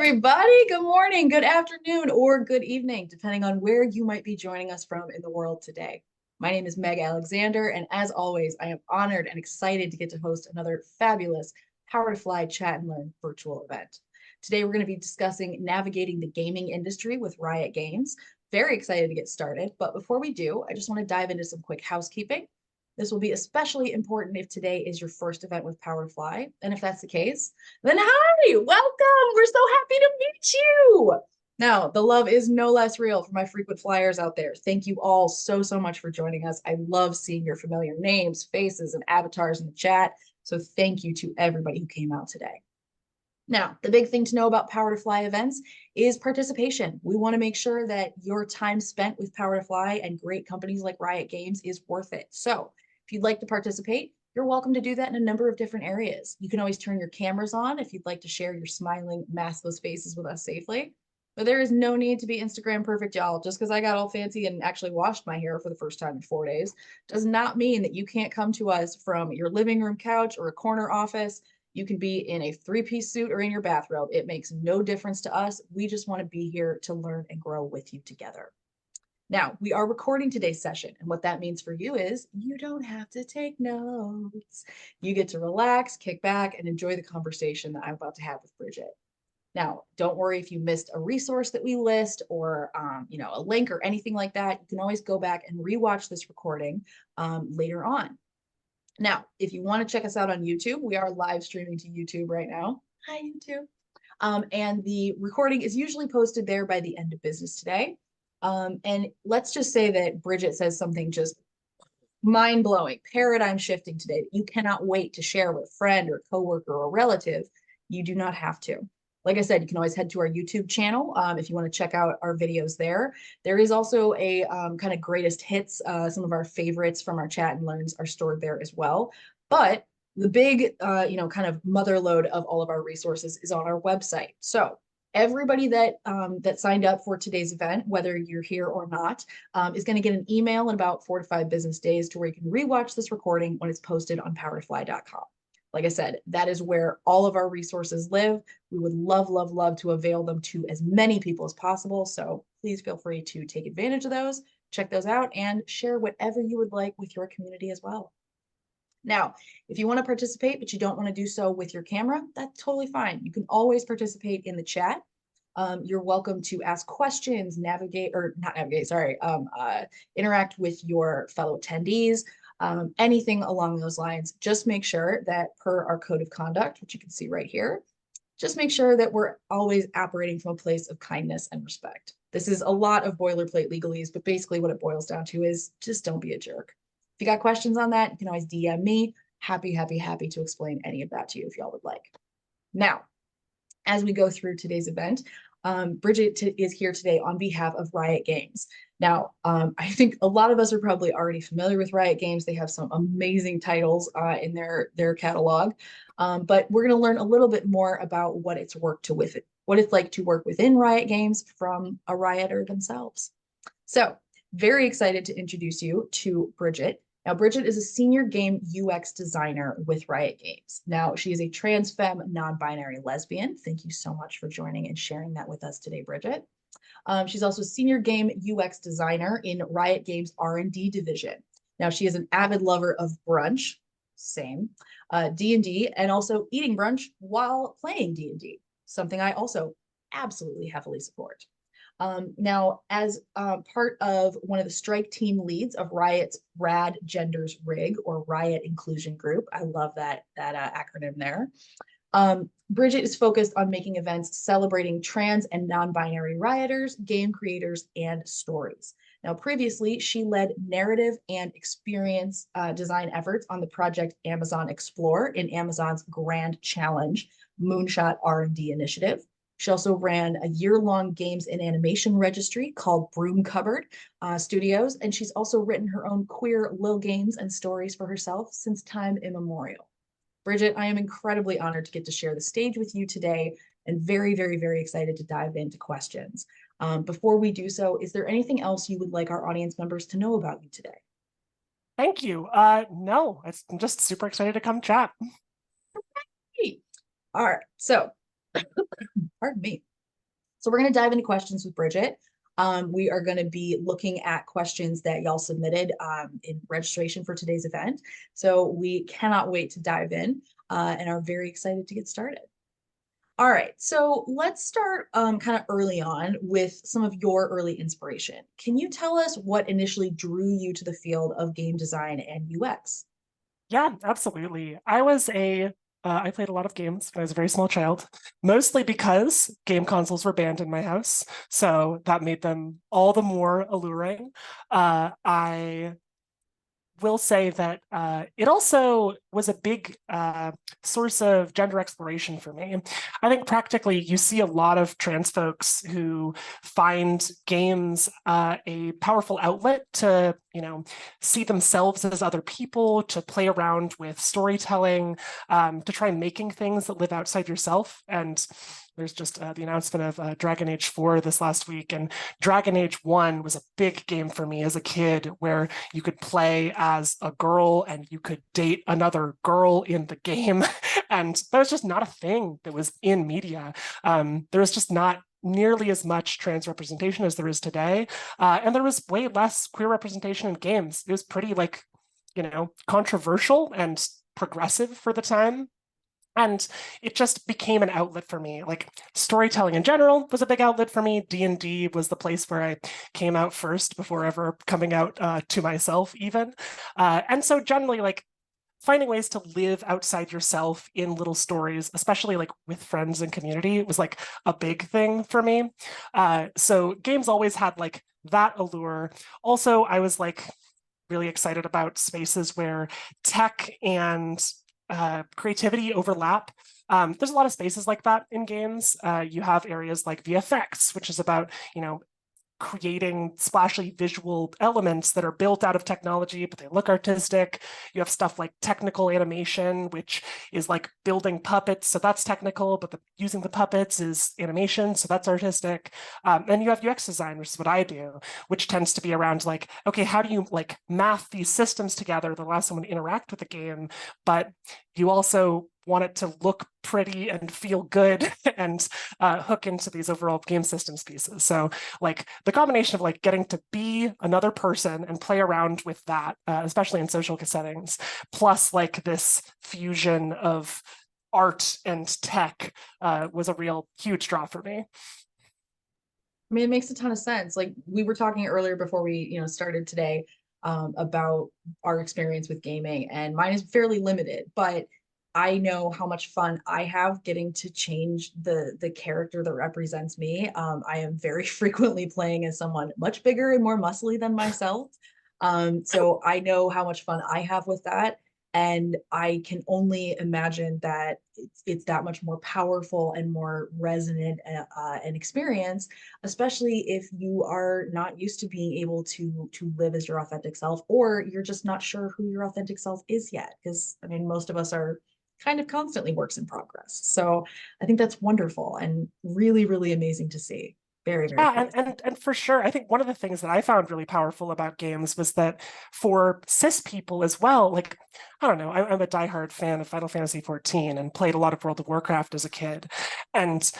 everybody. Good morning, good afternoon, or good evening, depending on where you might be joining us from in the world today. My name is Meg Alexander, and as always, I am honored and excited to get to host another fabulous Power to Fly Chat and Learn virtual event. Today, we're going to be discussing navigating the gaming industry with Riot Games. Very excited to get started, but before we do, I just want to dive into some quick housekeeping. This will be especially important if today is your first event with Power to Fly. And if that's the case, then hi, welcome. We're so happy to meet you. Now, the love is no less real for my frequent flyers out there. Thank you all so much for joining us. I love seeing your familiar names, faces, and avatars in the chat. So thank you to everybody who came out today. Now, the big thing to know about Power to Fly events is participation. We want to make sure that your time spent with Power to Fly and great companies like Riot Games is worth it. So if you'd like to participate, you're welcome to do that in a number of different areas. You can always turn your cameras on if you'd like to share your smiling, maskless faces with us safely. But there is no need to be Instagram perfect, y'all. Just because I got all fancy and actually washed my hair for the first time in 4 days does not mean that you can't come to us from your living room couch or a corner office. You can be in a three-piece suit or in your bathrobe. It makes no difference to us. We just want to be here to learn and grow with you together. Now, we are recording today's session, and what that means for you is you don't have to take notes. You get to relax, kick back, and enjoy the conversation that I'm about to have with Bridget. Now, don't worry if you missed a resource that we list or a link or anything like that. You can always go back and rewatch this recording later on. Now, if you want to check us out on YouTube, we are live streaming to YouTube right now. Hi, YouTube. And the recording is usually posted there by the end of business today. And let's just say that Bridget says something just mind-blowing, paradigm shifting today that you cannot wait to share with a friend or coworker or relative. You do not have to. Like I said, you can always head to our YouTube channel if you want to check out our videos there. There is also a kind of greatest hits. Some of our favorites from our chat and learns are stored there as well. But the big, kind of mother load of all of our resources is on our website. So everybody that signed up for today's event, whether you're here or not, is going to get an email in about 4 to 5 business days to where you can rewatch this recording when it's posted on powertofly.com. Like I said, that is where all of our resources live. We would love to avail them to as many people as possible. So please feel free to take advantage of those, check those out, and share whatever you would like with your community as well. Now, if you want to participate, but you don't want to do so with your camera, that's totally fine. You can always participate in the chat. You're welcome to ask questions, interact with your fellow attendees, anything along those lines. Just make sure that per our code of conduct, which you can see right here, just make sure that we're always operating from a place of kindness and respect. This is a lot of boilerplate legalese, but basically what it boils down to is just don't be a jerk. If you got questions on that, you can always DM me. Happy to explain any of that to you if y'all would like. Now, as we go through today's event, Bridget is here today on behalf of Riot Games. Now, I think a lot of us are probably already familiar with Riot Games. They have some amazing titles in their catalog, but we're going to learn a little bit more about what it's like to work within Riot Games from a Rioter themselves. So, very excited to introduce you to Bridget. Now, Bridget is a senior game UX designer with Riot Games. Now, she is a transfem, non-binary lesbian. Thank you so much for joining and sharing that with us today, Bridget. She's also a senior game UX designer in Riot Games R&D division. Now, she is an avid lover of brunch, same, D&D, and also eating brunch while playing D&D, something I also absolutely heavily support. Now, as part of one of the strike team leads of Riot's Rad Genders Rig, or Riot Inclusion Group, I love that acronym there. Bridget is focused on making events celebrating trans and non-binary rioters, game creators, and stories. Now, previously, she led narrative and experience design efforts on the project Amazon Explore in Amazon's Grand Challenge Moonshot R&D initiative. She also ran a year-long games and animation registry called Broom Cupboard Studios, and she's also written her own queer lil games and stories for herself since time immemorial. Bridget, I am incredibly honored to get to share the stage with you today and very excited to dive into questions. Before we do so, is there anything else you would like our audience members to know about you today? Thank you. No, I'm just super excited to come chat. All right, so pardon me. So we're going to dive into questions with Bridget. We are going to be looking at questions that y'all submitted in registration for today's event. So we cannot wait to dive in and are very excited to get started. All right, so let's start kind of early on with some of your early inspiration. Can you tell us what initially drew you to the field of game design and UX? Yeah, absolutely. I played a lot of games when I was a very small child, mostly because game consoles were banned in my house. So that made them all the more alluring. I will say that it also was a big source of gender exploration for me. I think practically you see a lot of trans folks who find games a powerful outlet to, see themselves as other people, to play around with storytelling, to try making things that live outside yourself. And there's just the announcement of Dragon Age 4 this last week. And Dragon Age 1 was a big game for me as a kid where you could play as a girl and you could date another girl in the game. And that was just not a thing that was in media. There was just not nearly as much trans representation as there is today. And there was way less queer representation in games. It was pretty controversial and progressive for the time. And it just became an outlet for me. Like storytelling in general was a big outlet for me. D&D was the place where I came out first before ever coming out to myself even. And so generally like finding ways to live outside yourself in little stories, especially like with friends and community, was like a big thing for me. So games always had like that allure. Also, I was like really excited about spaces where tech and creativity overlap. There's a lot of spaces like that in games. You have areas like VFX, which is about, creating splashy visual elements that are built out of technology, but they look artistic. You have stuff like technical animation, which is like building puppets. So that's technical, but using the puppets is animation. So that's artistic. And you have UX design, which is what I do, which tends to be around like, okay, how do you like math these systems together that allow someone to interact with the game? But you also want it to look pretty and feel good and hook into these overall game systems pieces. So like the combination of like getting to be another person and play around with that, especially in social settings, plus like this fusion of art and tech was a real huge draw for me. I mean, it makes a ton of sense. Like we were talking earlier before we, started today about our experience with gaming, and mine is fairly limited, but I know how much fun I have getting to change the character that represents me. I am very frequently playing as someone much bigger and more muscly than myself. So I know how much fun I have with that. And I can only imagine that it's that much more powerful and more resonant an experience, especially if you are not used to being able to live as your authentic self, or you're just not sure who your authentic self is yet. Because I mean, most of us are kind of constantly works in progress. So I think that's wonderful and really, really amazing to see. Very, very Yeah, cool. and for sure, I think one of the things that I found really powerful about games was that for cis people as well, like I don't know, I'm a diehard fan of Final Fantasy 14 and played a lot of World of Warcraft as a kid, and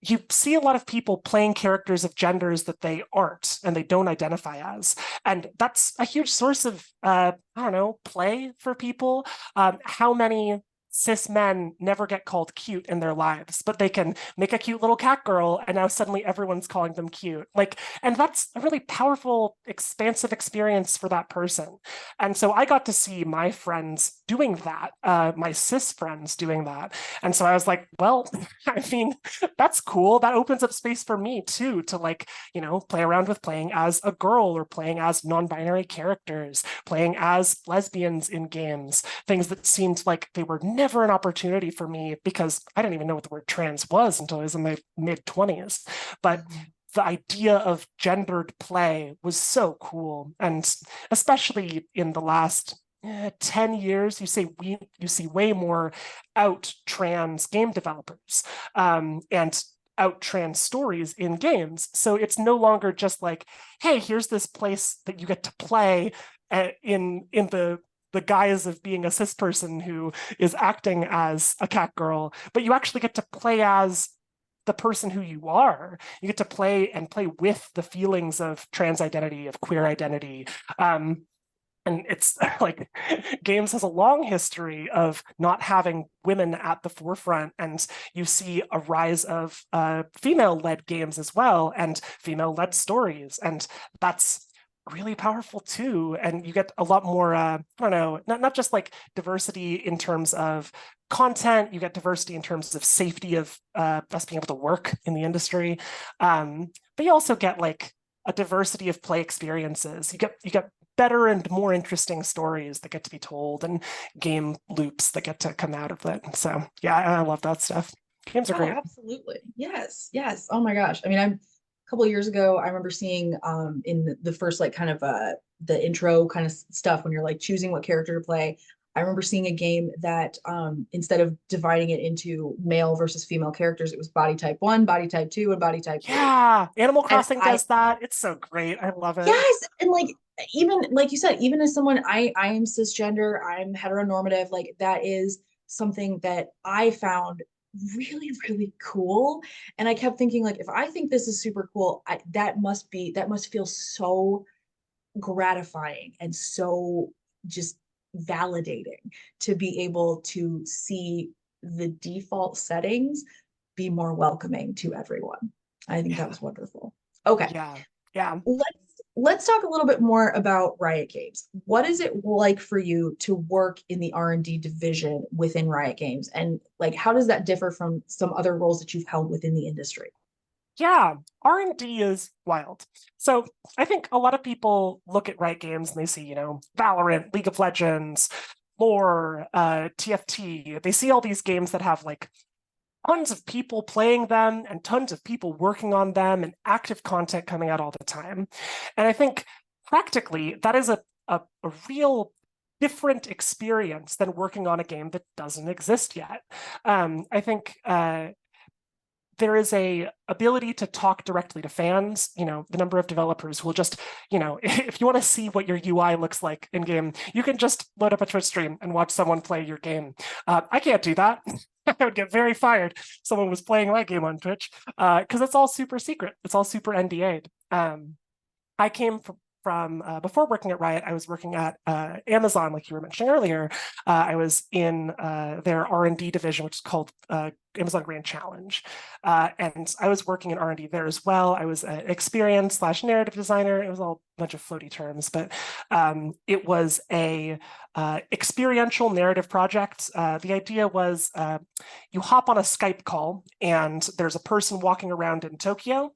you see a lot of people playing characters of genders that they aren't and they don't identify as, and that's a huge source of I don't know, play for people. How many cis men never get called cute in their lives, but they can make a cute little cat girl and now suddenly everyone's calling them cute. Like, and that's a really powerful, expansive experience for that person. And so I got to see my friends doing that, my cis friends doing that. And so I was like, well, I mean, that's cool. That opens up space for me too, to like, play around with playing as a girl or playing as non-binary characters, playing as lesbians in games, things that seemed like they were never an opportunity for me because I didn't even know what the word trans was until I was in my mid 20s. But the idea of gendered play was so cool. And especially in the last 10 years, you see way more out trans game developers and out trans stories in games. So it's no longer just like, hey, here's this place that you get to play in the guise of being a cis person who is acting as a cat girl, but you actually get to play as the person who you are. You get to play with the feelings of trans identity, of queer identity. And it's like games has a long history of not having women at the forefront. And you see a rise of female-led games as well, and female-led stories. And that's really powerful too. And you get a lot more, I don't know, not just like diversity in terms of content, you get diversity in terms of safety of us being able to work in the industry. But you also get like a diversity of play experiences. You get better and more interesting stories that get to be told, and game loops that get to come out of it. So yeah, I love that stuff. Games are great. Absolutely. Yes. Yes. Oh my gosh. I mean, a couple of years ago, I remember seeing in the first like kind of the intro kind of stuff when you're like choosing what character to play. I remember seeing a game that instead of dividing it into male versus female characters, it was body type 1, body type 2, and body type 3. Yeah, Animal Crossing I does that. It's so great. I love it. yes, and like even like you said, even as someone I am cisgender, I'm heteronormative, like that is something that I found really, really cool. And I kept thinking, like, if I think this is super cool, that must feel so gratifying and so just validating to be able to see the default settings be more welcoming to everyone. I think that Yeah, was wonderful. Okay, yeah, yeah. let's talk a little bit more about Riot Games. What is it like for you to work in the R&D division within Riot Games, and like how does that differ from some other roles that you've held within the industry? Yeah, R&D is wild. So I think a lot of people look at Riot Games and they see, Valorant, League of Legends, lore, TFT. They see all these games that have like tons of people playing them and tons of people working on them and active content coming out all the time. And I think practically that is a real different experience than working on a game that doesn't exist yet. I think there is a ability to talk directly to fans. The number of developers will just, if you want to see what your UI looks like in game, you can just load up a Twitch stream and watch someone play your game. I can't do that. I would get very fired if someone was playing my game on Twitch, because it's all super secret. It's all super NDA'd. I came from before working at Riot, I was working at Amazon, like you were mentioning earlier. I was in their R&D division, which is called Amazon Grand Challenge. And I was working in R&D there as well. I was an experience/narrative designer. It was all a bunch of floaty terms, but it was a experiential narrative project. The idea was you hop on a Skype call and there's a person walking around in Tokyo,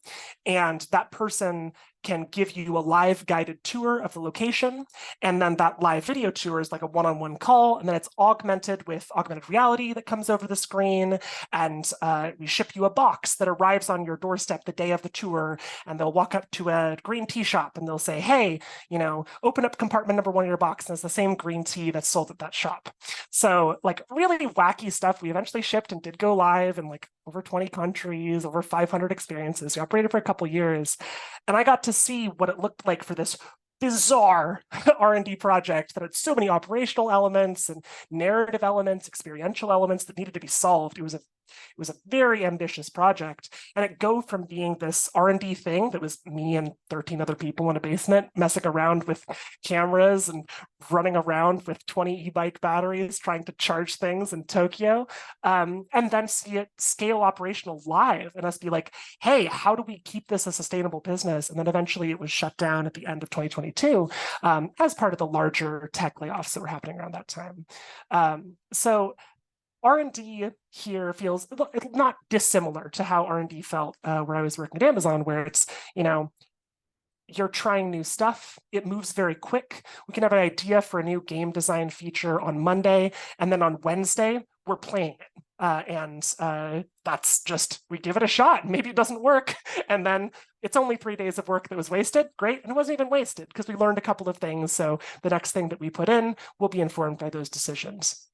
and that person can give you a live guided tour of the location. And then that live video tour is like a one-on-one call. And then it's augmented with augmented reality that comes over the screen. And we ship you a box that arrives on your doorstep the day of the tour. And they'll walk up to a green tea shop and they'll say, hey, open up compartment number 1 of your box. And it's the same green tea that's sold at that shop. So like really wacky stuff. We eventually shipped and did go live in like over 20 countries, over 500 experiences. We operated for a couple of years. And I got to see what it looked like for this bizarre R&D project that had so many operational elements and narrative elements, experiential elements that needed to be solved. It was a very ambitious project, and it go from being this R&D thing that was me and 13 other people in a basement messing around with cameras and running around with 20 e-bike batteries trying to charge things in Tokyo, and then see it scale operational live and us be like, hey, how do we keep this a sustainable business? And then eventually it was shut down at the end of 2022 as part of the larger tech layoffs that were happening around that time. So R&D here feels not dissimilar to how R&D felt where I was working at Amazon, where it's, you're trying new stuff. It moves very quick. We can have an idea for a new game design feature on Monday, and then on Wednesday, we're playing it. That's just, we give it a shot. Maybe it doesn't work. And then it's only 3 days of work that was wasted. Great. And it wasn't even wasted because we learned a couple of things. So the next thing that we put in will be informed by those decisions.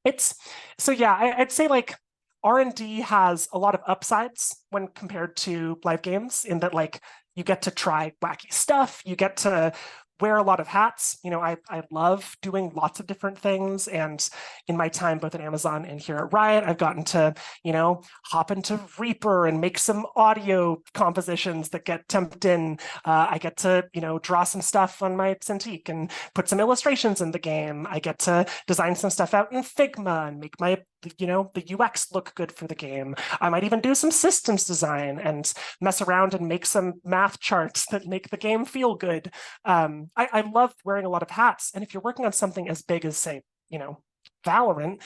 I'd say like R&D has a lot of upsides when compared to live games, in that like you get to try wacky stuff, you get to wear a lot of hats. I love doing lots of different things. And in my time, both at Amazon and here at Riot, I've gotten to, hop into Reaper and make some audio compositions that get temped in. I get to, draw some stuff on my Cintiq and put some illustrations in the game. I get to design some stuff out in Figma and make the UX look good for the game. I might even do some systems design and mess around and make some math charts that make the game feel good. I love wearing a lot of hats. And if you're working on something as big as, say, Valorant,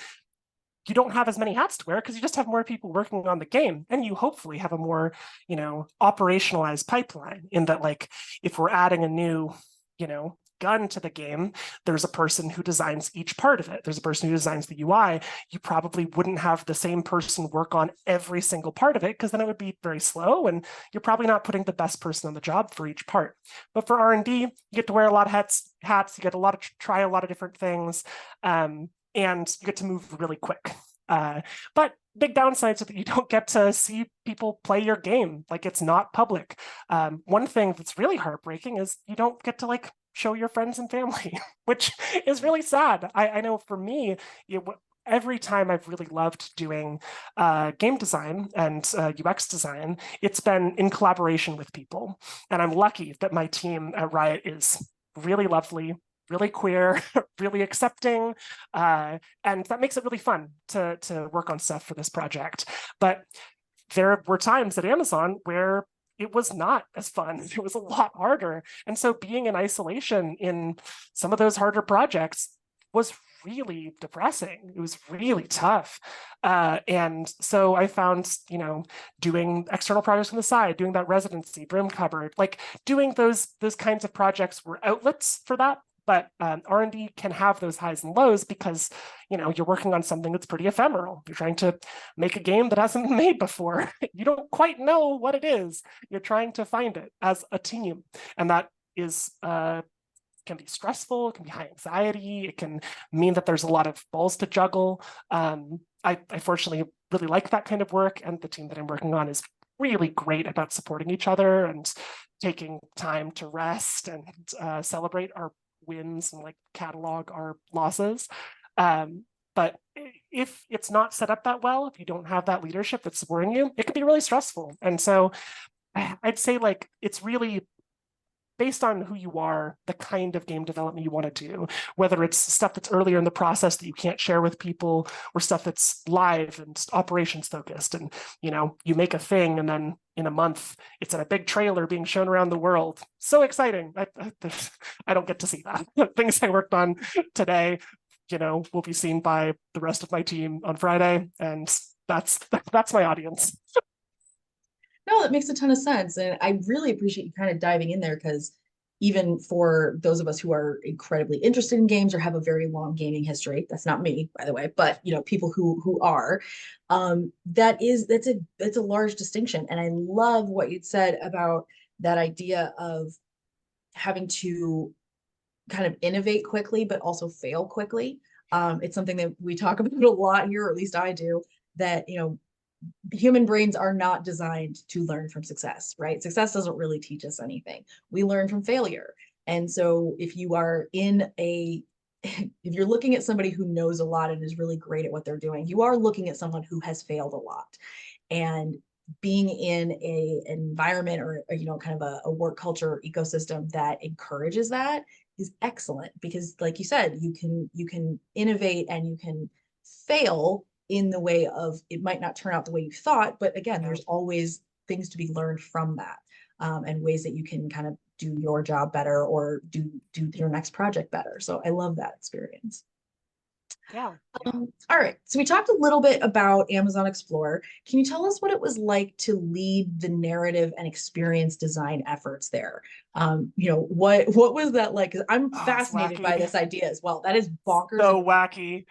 you don't have as many hats to wear because you just have more people working on the game. And you hopefully have a more, operationalized pipeline in that, like, if we're adding a new, gun to the game, there's a person who designs each part of it. There's a person who designs the UI. You probably wouldn't have the same person work on every single part of it because then it would be very slow and you're probably not putting the best person on the job for each part. But for R&D, you get to wear a lot of hats, you get try a lot of different things, and you get to move really quick. But big downsides are that you don't get to see people play your game. Like, it's not public. One thing that's really heartbreaking is you don't get to show your friends and family, which is really sad. I know for me, every time I've really loved doing game design and UX design, it's been in collaboration with people. And I'm lucky that my team at Riot is really lovely, really queer, really accepting, and that makes it really fun to work on stuff for this project. But there were times at Amazon where it was not as fun. It was a lot harder. And so being in isolation in some of those harder projects was really depressing. It was really tough. And so I found, doing external projects on the side, doing that residency, Brim Cupboard, doing those kinds of projects were outlets for that. But R&D can have those highs and lows because, you're working on something that's pretty ephemeral. You're trying to make a game that hasn't been made before. You don't quite know what it is. You're trying to find it as a team. And that is can be stressful, it can be high anxiety, it can mean that there's a lot of balls to juggle. I fortunately really like that kind of work, and the team that I'm working on is really great about supporting each other and taking time to rest and celebrate our wins and catalog our losses. But if it's not set up that well, if you don't have that leadership that's supporting you, it can be really stressful. And so I'd say it's really based on who you are, the kind of game development you want to do, whether it's stuff that's earlier in the process that you can't share with people, or stuff that's live and operations focused. And, you make a thing and then in a month, it's in a big trailer being shown around the world. So exciting. I don't get to see that. Things I worked on today, will be seen by the rest of my team on Friday. And that's my audience. No, that makes a ton of sense. And I really appreciate you kind of diving in there, because even for those of us who are incredibly interested in games or have a very long gaming history, that's not me, by the way, but people who are, that's a large distinction. And I love what you'd said about that idea of having to kind of innovate quickly, but also fail quickly. It's something that we talk about a lot here, or at least I do, that, human brains are not designed to learn from success, right? Success doesn't really teach us anything. We learn from failure. And so if you are if you're looking at somebody who knows a lot and is really great at what they're doing, you are looking at someone who has failed a lot. And being in an environment or kind of a work culture ecosystem that encourages that is excellent, because like you said, you can innovate and you can fail in the way of, it might not turn out the way you thought, but again, there's always things to be learned from that, and ways that you can kind of do your job better or do your next project better. So I love that experience. Yeah. All right. So we talked a little bit about Amazon Explorer. Can you tell us what it was like to lead the narrative and experience design efforts there? What was that like? Because I'm fascinated by this idea as well. That is bonkers. So wacky.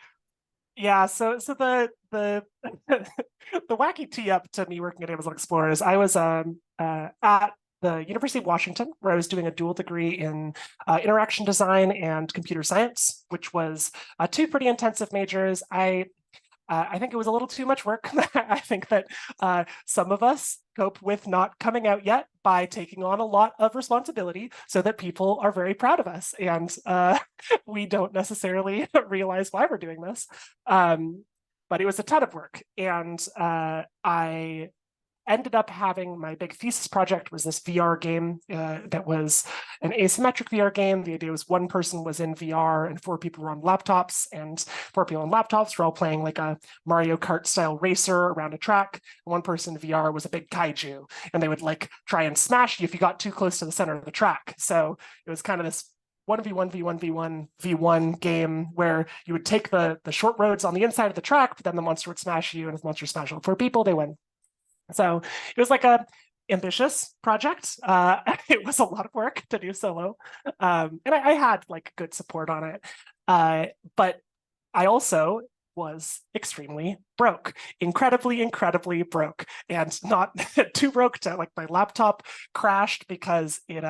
Yeah, so the the wacky tee up to me working at Amazon Explorer is I was at the University of Washington, where I was doing a dual degree in interaction design and computer science, which was two pretty intensive majors. I think it was a little too much work. I think that some of us cope with not coming out yet by taking on a lot of responsibility so that people are very proud of us. And we don't necessarily realize why we're doing this. But it was a ton of work. And I ended up having my big thesis project was this VR game that was an asymmetric VR game. The idea was one person was in VR and 4 people were on laptops, and 4 people on laptops were all playing like a Mario Kart style racer around a track. One person in VR was a big kaiju, and they would like try and smash you if you got too close to the center of the track. So it was kind of this 1v1v1v1 game where you would take the short roads on the inside of the track, but then the monster would smash you, and if the monster smashed all 4 people, they win. So it was like a ambitious project. It was a lot of work to do solo. And I had like good support on it. But I also was extremely broke, incredibly broke, and not too broke to like my laptop crashed because it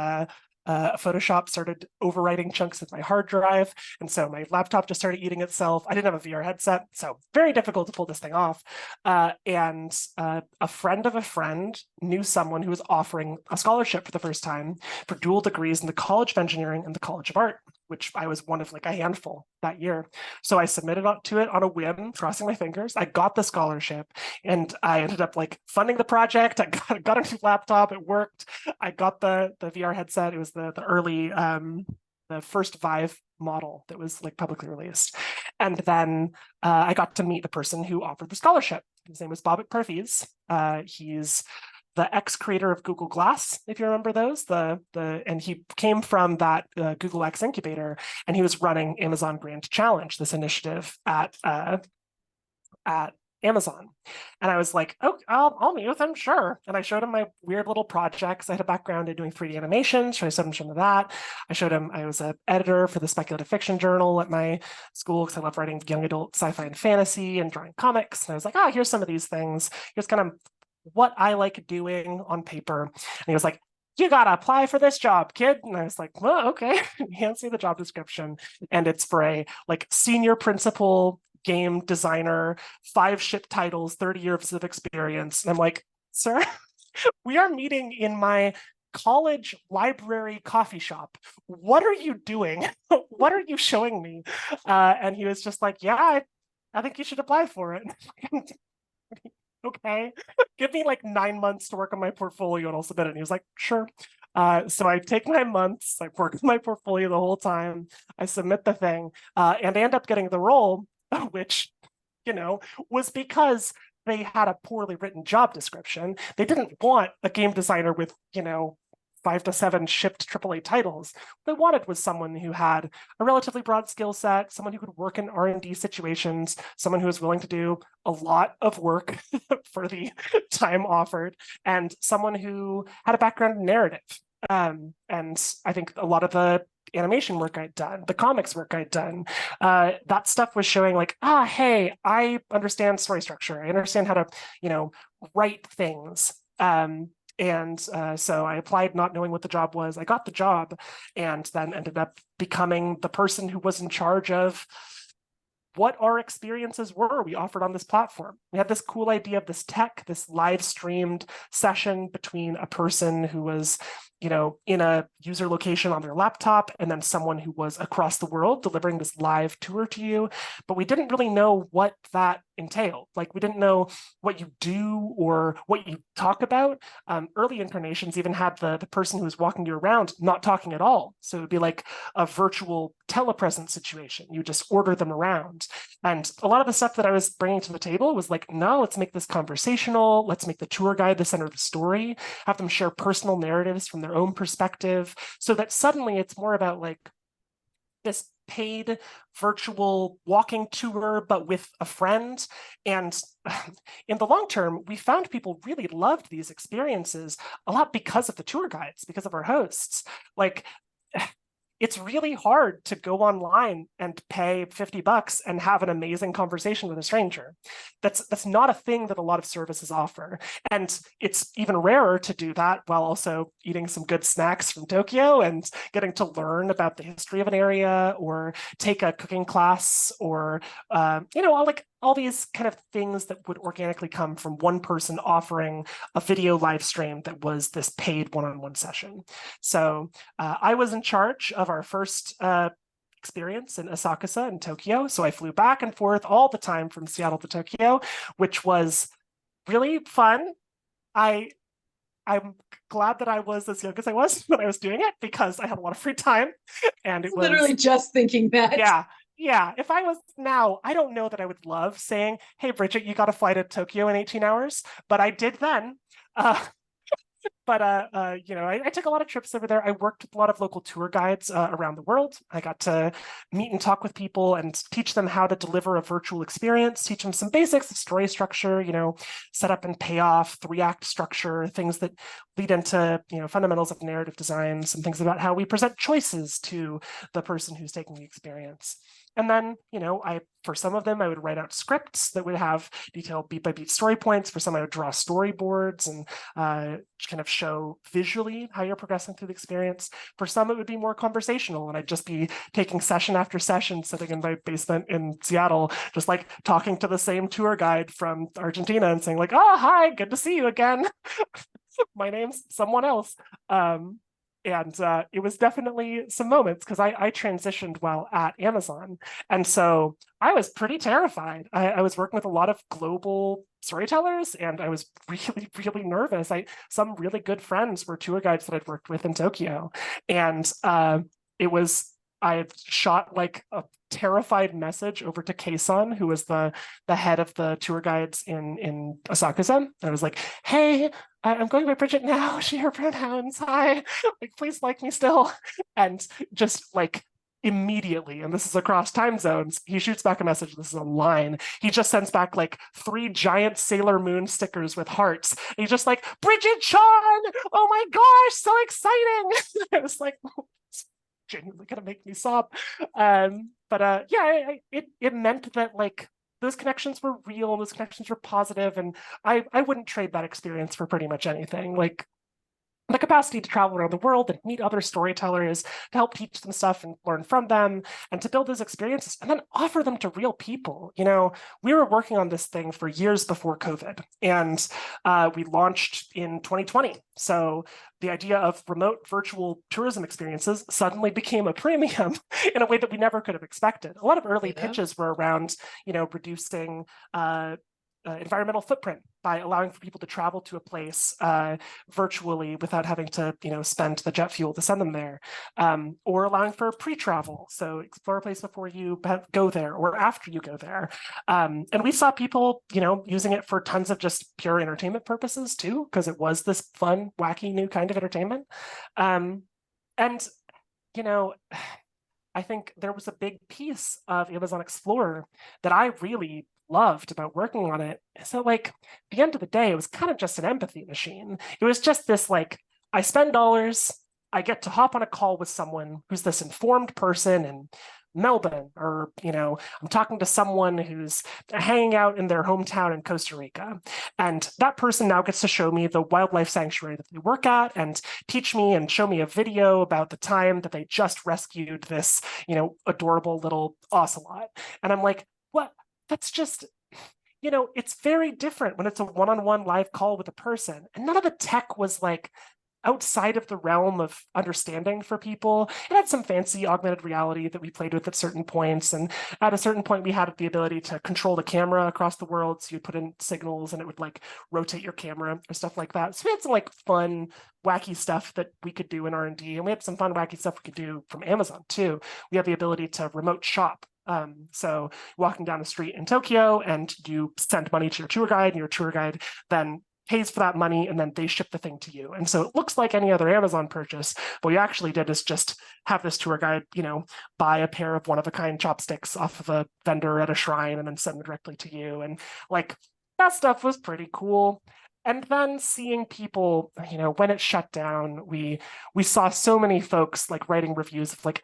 Photoshop started overwriting chunks of my hard drive, and so my laptop just started eating itself. I didn't have a VR headset, so very difficult to pull this thing off. And a friend of a friend knew someone who was offering a scholarship for the first time for dual degrees in the College of Engineering and the College of Art, which I was one of like a handful that year. So I submitted to it on a whim, crossing my fingers. I got the scholarship, and I ended up like funding the project. I got a new laptop. It worked. I got the VR headset. It was the early the first Vive model that was like publicly released. And then I got to meet the person who offered the scholarship. His name was Bobak Parviz. He's the ex-creator of Google Glass, if you remember those, and he came from that Google X incubator, and he was running Amazon Grand Challenge, this initiative at Amazon. And I was like, oh, I'll meet with him, sure. And I showed him my weird little projects. I had a background in doing 3D animations, so I showed him some of that. I showed him I was an editor for the speculative fiction journal at my school because I love writing young adult sci-fi and fantasy and drawing comics. And I was like, here's some of these things. Here's kind of what I like doing on paper. And he was like, you gotta apply for this job, kid. And I was like, well, okay. He hands me the job description, and it's for a like senior principal game designer, 5 ship titles, 30 years of experience. And I'm like, sir, we are meeting in my college library coffee shop. What are you doing? What are you showing me? And he was just like, yeah, I think you should apply for it. Okay, give me like 9 months to work on my portfolio and I'll submit it. And he was like, sure. So I take my months, I work on my portfolio the whole time, I submit the thing, and I end up getting the role, which, was because they had a poorly written job description. They didn't want a game designer with, 5 to 7 shipped AAA titles. What they wanted was someone who had a relatively broad skill set, someone who could work in R&D situations, someone who was willing to do a lot of work for the time offered, and someone who had a background in narrative. And I think a lot of the animation work I'd done, the comics work I'd done, that stuff was showing like, hey, I understand story structure. I understand how to, write things. So I applied not knowing what the job was. I got the job, and then ended up becoming the person who was in charge of what our experiences were we offered on this platform. We had this cool idea of this tech, this live streamed session between a person who was, in a user location on their laptop, and then someone who was across the world delivering this live tour to you. But we didn't really know what that entailed. Like, we didn't know what you do or what you talk about. Early incarnations even had the person who was walking you around not talking at all. So it would be like a virtual telepresence situation. You just order them around. And a lot of the stuff that I was bringing to the table was like, no, let's make this conversational. Let's make the tour guide the center of the story, have them share personal narratives from their own perspective, so that suddenly it's more about like this paid virtual walking tour, but with a friend. And in the long term, we found people really loved these experiences a lot because of the tour guides, because of our hosts. Like, it's really hard to go online and pay $50 and have an amazing conversation with a stranger. That's not a thing that a lot of services offer. And it's even rarer to do that while also eating some good snacks from Tokyo and getting to learn about the history of an area, or take a cooking class, or, like all these kind of things that would organically come from one person offering a video live stream that was this paid one-on-one session. So I was in charge of our first experience in Asakusa in Tokyo. So I flew back and forth all the time from Seattle to Tokyo, which was really fun. I'm glad that I was as young as I was when I was doing it, because I had a lot of free time, and it was literally just thinking that. Yeah. If I was now, I don't know that I would love saying, "Hey, Bridget, you got to fly to Tokyo in 18 hours," but I did then. I took a lot of trips over there. I worked with a lot of local tour guides around the world. I got to meet and talk with people and teach them how to deliver a virtual experience, teach them some basics of story structure, set up and payoff, 3-act structure, things that lead into, fundamentals of narrative design, some things about how we present choices to the person who's taking the experience. And then, for some of them, I would write out scripts that would have detailed beat by beat story points. For some, I would draw storyboards and kind of show visually how you're progressing through the experience. For some, it would be more conversational, and I'd just be taking session after session, sitting in my basement in Seattle, just like talking to the same tour guide from Argentina and saying like, "Oh, hi, good to see you again. My name's someone else." And it was definitely some moments, because I transitioned while at Amazon. And so I was pretty terrified. I was working with a lot of global storytellers, and I was really, really nervous. Some really good friends were tour guides that I'd worked with in Tokyo. And I had shot like a terrified message over to Kei-san, who was the head of the tour guides in Asakusa. And I was like, "Hey, I'm going by Bridget now. She, her pronouns. Hi, like, please like me still." And just like immediately, and this is across time zones, he shoots back a message. This is online. He just sends back like 3 giant Sailor Moon stickers with hearts. And he's just like, "Bridget Chan! Oh my gosh, so exciting!" I was like, it's genuinely gonna make me sob. It meant that like those connections were real, those connections were positive, and I wouldn't trade that experience for pretty much anything. Like, the capacity to travel around the world and meet other storytellers, to help teach them stuff and learn from them, and to build those experiences and then offer them to real people. We were working on this thing for years before COVID, and we launched in 2020. So the idea of remote virtual tourism experiences suddenly became a premium in a way that we never could have expected. A lot of early pitches were around, reducing environmental footprint by allowing for people to travel to a place virtually without having to, spend the jet fuel to send them there, or allowing for pre-travel. So explore a place before you go there or after you go there. And we saw people, using it for tons of just pure entertainment purposes too, because it was this fun, wacky new kind of entertainment. I think there was a big piece of Amazon Explorer that I really loved about working on it. So like, at the end of the day, it was kind of just an empathy machine. It was just this like, I spend dollars, I get to hop on a call with someone who's this informed person in Melbourne, or I'm talking to someone who's hanging out in their hometown in Costa Rica, and that person now gets to show me the wildlife sanctuary that they work at and teach me and show me a video about the time that they just rescued this adorable little ocelot. And I'm like, what? That's just, it's very different when it's a one-on-one live call with a person. And none of the tech was like outside of the realm of understanding for people. It had some fancy augmented reality that we played with at certain points. And at a certain point, we had the ability to control the camera across the world. So you put in signals and it would like rotate your camera or stuff like that. So we had some like fun, wacky stuff that we could do in R&D. And we had some fun, wacky stuff we could do from Amazon too. We have the ability to remote shop. So walking down the street in Tokyo, and you send money to your tour guide, and your tour guide then pays for that money, and then they ship the thing to you. And so it looks like any other Amazon purchase. What you actually did is just have this tour guide, buy a pair of one-of-a-kind chopsticks off of a vendor at a shrine and then send them directly to you. And like, that stuff was pretty cool. And then seeing people, when it shut down, we saw so many folks like writing reviews of like,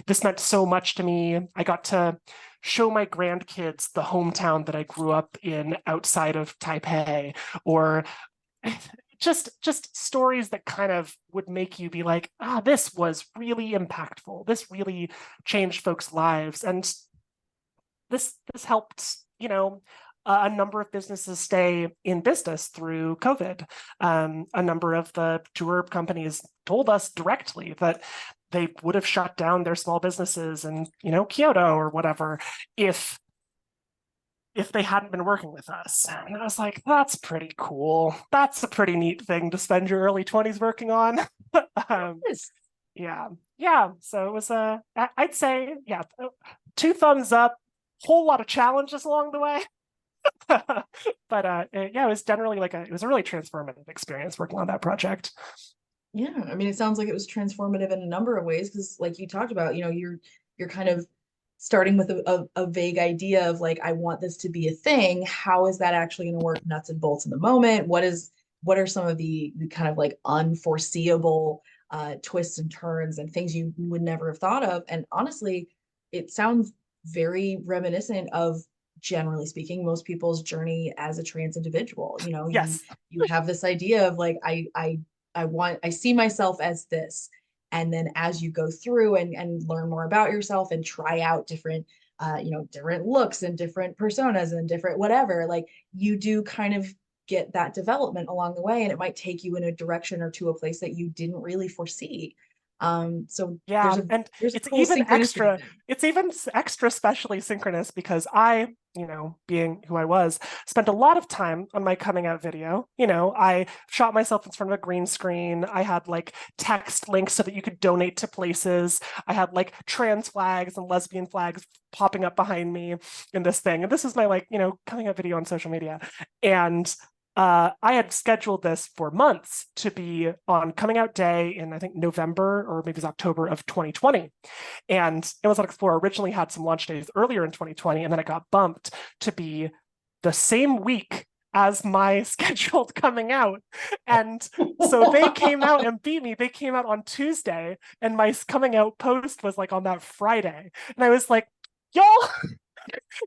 this meant so much to me. I got to show my grandkids the hometown that I grew up in outside of Taipei, or just stories that kind of would make you be like, this was really impactful. This really changed folks' lives. And this helped you know, a number of businesses stay in business through COVID. A number of the tour companies told us directly that they would have shut down their small businesses in, Kyoto or whatever if they hadn't been working with us. And I was like, that's pretty cool. That's a pretty neat thing to spend your early 20s working on. Yes. Yeah. Yeah. So it was I'd say, yeah, 2 thumbs up, whole lot of challenges along the way. But yeah, it was generally it was a really transformative experience working on that project. Yeah, I mean, it sounds like it was transformative in a number of ways because, like you talked about, you're kind of starting with a vague idea of like, I want this to be a thing. How is that actually going to work nuts and bolts in the moment? What are some of the kind of like unforeseeable twists and turns and things you would never have thought of? And honestly, it sounds very reminiscent of, generally speaking, most people's journey as a trans individual. Yes. You have this idea of like, I see myself as this. And then as you go through and learn more about yourself and try out different, different looks and different personas and different whatever, like you do kind of get that development along the way. And it might take you in a direction or to a place that you didn't really foresee. So Yeah, and there's a cool synchronicity there. it's even extra specially synchronous because I, being who I was, spent a lot of time on my coming out video. I shot myself in front of a green screen. I had like text links so that you could donate to places. I had like trans flags and lesbian flags popping up behind me in this thing. And this is my coming out video on social media. And I had scheduled this for months to be on coming out day in, I think, November or maybe it was October of 2020. And Amazon Explorer originally had some launch days earlier in 2020, and then it got bumped to be the same week as my scheduled coming out. And so they came out and beat me. They came out on Tuesday, and my coming out post was like on that Friday. And I was like, y'all,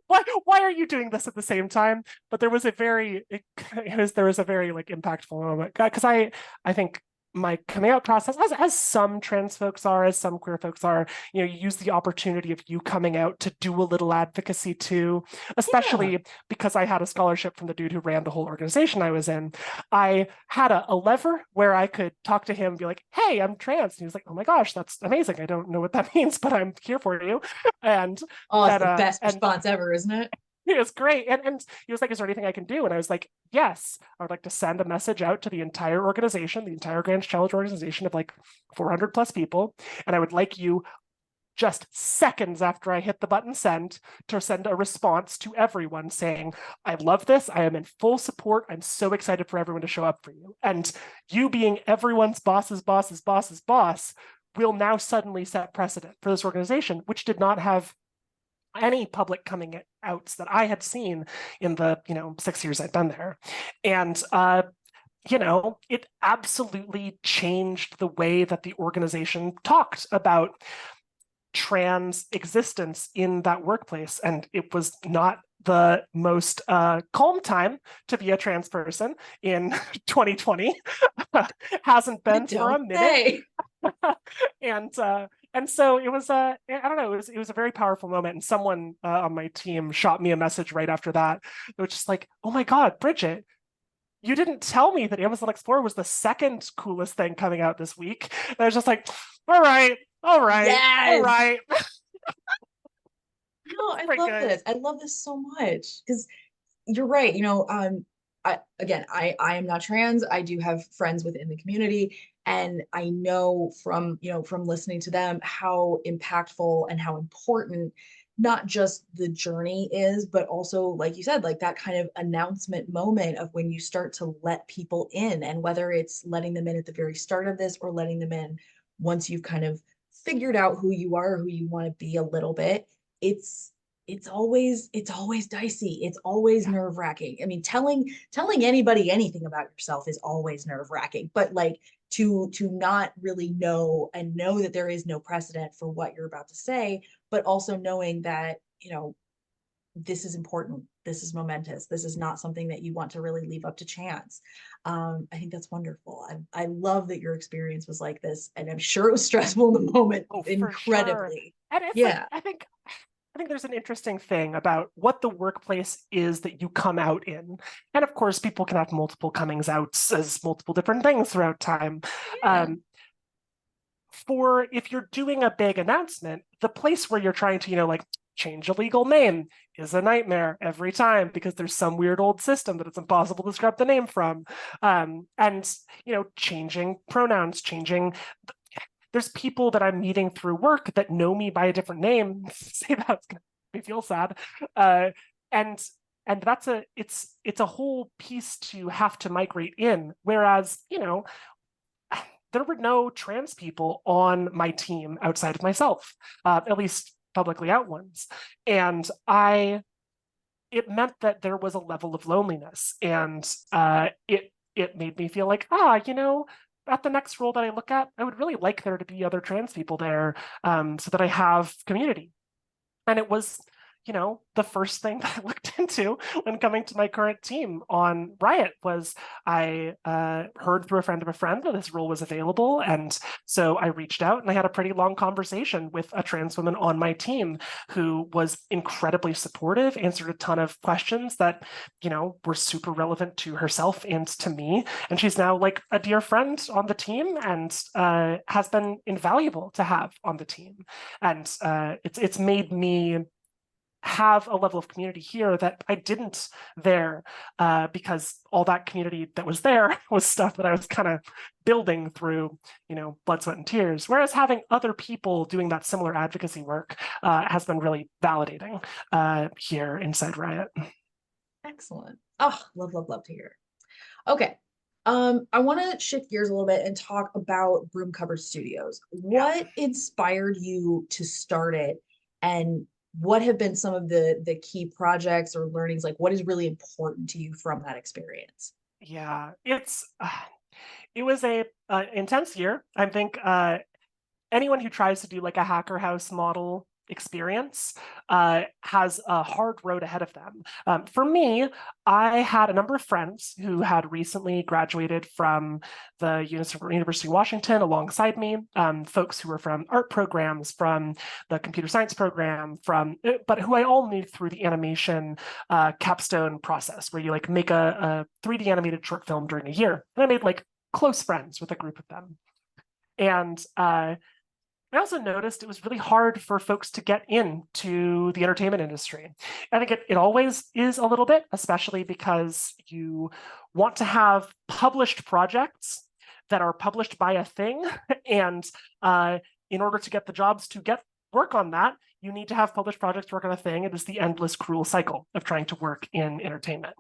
why are you doing this at the same time? But there was a very like impactful moment because I think my coming out process, as some trans folks are, as some queer folks are, you use the opportunity of you coming out to do a little advocacy too, especially because I had a scholarship from the dude who ran the whole organization I was in. I had a lever where I could talk to him and be like, hey, I'm trans. And he was like, oh my gosh, that's amazing. I don't know what that means, but I'm here for you. And oh, it's the best response ever, isn't it? It was great. And he was like, is there anything I can do? And I was like, yes, I would like to send a message out to the entire organization, the entire Grand Challenge organization of like 400 plus people. And I would like you just seconds after I hit the button send to send a response to everyone saying, I love this. I am in full support. I'm so excited for everyone to show up for you. And you being everyone's boss's boss's boss's boss will now suddenly set precedent for this organization, which did not have any public coming outs that I had seen in the 6 years I'd been there. And it absolutely changed the way that the organization talked about trans existence in that workplace. And it was not the most calm time to be a trans person in 2020. Hasn't been for a minute. And so it was I don't know, it was a very powerful moment. And someone on my team shot me a message right after that. It was just like, oh my God, Bridget, you didn't tell me that Amazon Explorer was the second coolest thing coming out this week. And I was just like, all right. Yes! All right. No, I love this. I love this so much because you're right. I am not trans. I do have friends within the community, and I know from listening to them how impactful and how important not just the journey is, but also, like you said, like that kind of announcement moment of when you start to let people in, and whether it's letting them in at the very start of this or letting them in once you've kind of figured out who you are, who you want to be a little bit. It's always dicey. It's always nerve-wracking. I mean, telling anybody anything about yourself is always nerve-wracking, but like to not really know and know that there is no precedent for what you're about to say, but also knowing that, this is important. This is momentous. This is not something that you want to really leave up to chance. I think that's wonderful. I love that your experience was like this, and I'm sure it was stressful in the moment, incredibly. Sure. And it's yeah. I think think there's an interesting thing about what the workplace is that you come out in. And of course, people can have multiple comings outs as multiple different things throughout time. Yeah. For if you're doing a big announcement, the place where you're trying to, like change a legal name is a nightmare every time because there's some weird old system that it's impossible to scrub the name from. And, changing pronouns, there's people that I'm meeting through work that know me by a different name. Say that's gonna make me feel sad. And it's a whole piece to have to migrate in. Whereas, there were no trans people on my team outside of myself, at least publicly out ones. And it meant that there was a level of loneliness, and it made me feel like, at the next role that I look at, I would really like there to be other trans people there, so that I have community. And it was, the first thing that I looked into when coming to my current team on Riot was I heard through a friend of a friend that this role was available. And so I reached out and I had a pretty long conversation with a trans woman on my team who was incredibly supportive, answered a ton of questions that, were super relevant to herself and to me. And she's now like a dear friend on the team and has been invaluable to have on the team. And it's made me have a level of community here that I didn't there, because all that community that was there was stuff that I was kind of building through, blood, sweat, and tears. Whereas having other people doing that similar advocacy work has been really validating here inside Riot. Excellent. Oh, love to hear. Okay. I want to shift gears a little bit and talk about Broom Cover Studios. What inspired you to start it, and what have been some of the key projects or learnings? Like, what is really important to you from that experience? Yeah, it was a intense year. I think anyone who tries to do like a hacker house model experience has a hard road ahead of them. For me, I had a number of friends who had recently graduated from the University of Washington alongside me, folks who were from art programs, from the computer science program, but who I all knew through the animation capstone process, where you like make a 3D animated short film during a year. And I made like close friends with a group of them. And I also noticed it was really hard for folks to get into the entertainment industry. I think it always is a little bit, especially because you want to have published projects that are published by a thing. And in order to get the jobs to get work on that, you need to have published projects work on a thing. It is the endless, cruel cycle of trying to work in entertainment.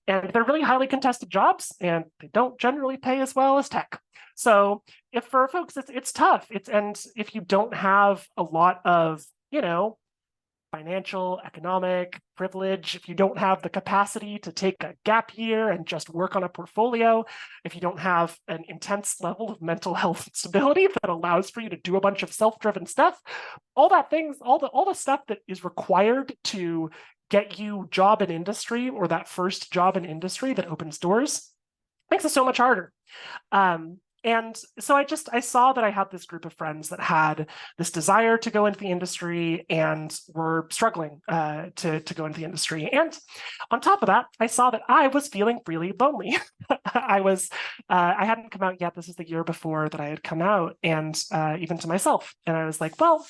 And they're really highly contested jobs, and they don't generally pay as well as tech. So if for folks, it's tough. And if you don't have a lot of, financial, economic privilege, if you don't have the capacity to take a gap year and just work on a portfolio, if you don't have an intense level of mental health stability that allows for you to do a bunch of self-driven stuff, all the stuff that is required to get you job in industry, or that first job in industry that opens doors, makes it so much harder. And so I saw that I had this group of friends that had this desire to go into the industry and were struggling to go into the industry. And on top of that, I saw that I was feeling really lonely. I hadn't come out yet. This is the year before that I had come out, and even to myself. And I was like, well,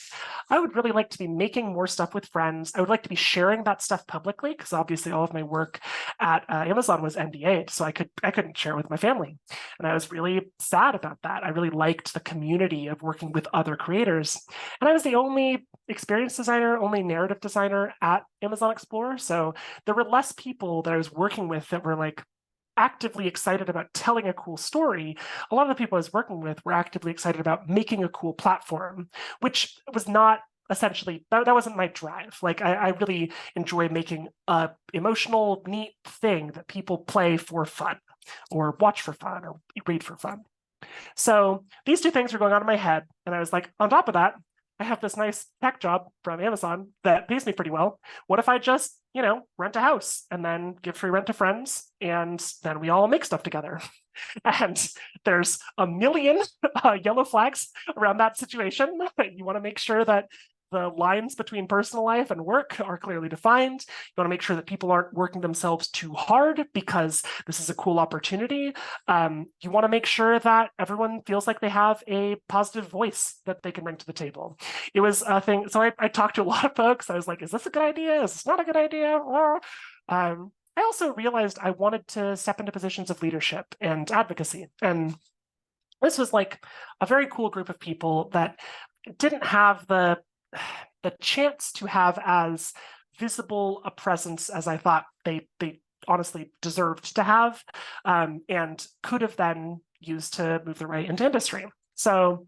I would really like to be making more stuff with friends. I would like to be sharing that stuff publicly, because obviously all of my work at Amazon was NDA'd, so I couldn't share it with my family. And I was really sad about that. I really liked the community of working with other creators. And I was the only experience designer, only narrative designer at Amazon Explorer. So there were less people that I was working with that were like actively excited about telling a cool story. A lot of the people I was working with were actively excited about making a cool platform, which was not essentially, that wasn't my drive. Like I really enjoy making a emotional, neat thing that people play for fun, or watch for fun, or read for fun. So these two things were going on in my head. And I was like, on top of that, I have this nice tech job from Amazon that pays me pretty well. What if I just, rent a house and then give free rent to friends, and then we all make stuff together? And there's a million yellow flags around that situation. You want to make sure that the lines between personal life and work are clearly defined. You want to make sure that people aren't working themselves too hard because this is a cool opportunity. You want to make sure that everyone feels like they have a positive voice that they can bring to the table. It was a thing. So I talked to a lot of folks. I was like, is this a good idea? Is this not a good idea? I also realized I wanted to step into positions of leadership and advocacy. And this was like a very cool group of people that didn't have the chance to have as visible a presence as I thought they honestly deserved to have, and could have then used to move their way into industry. So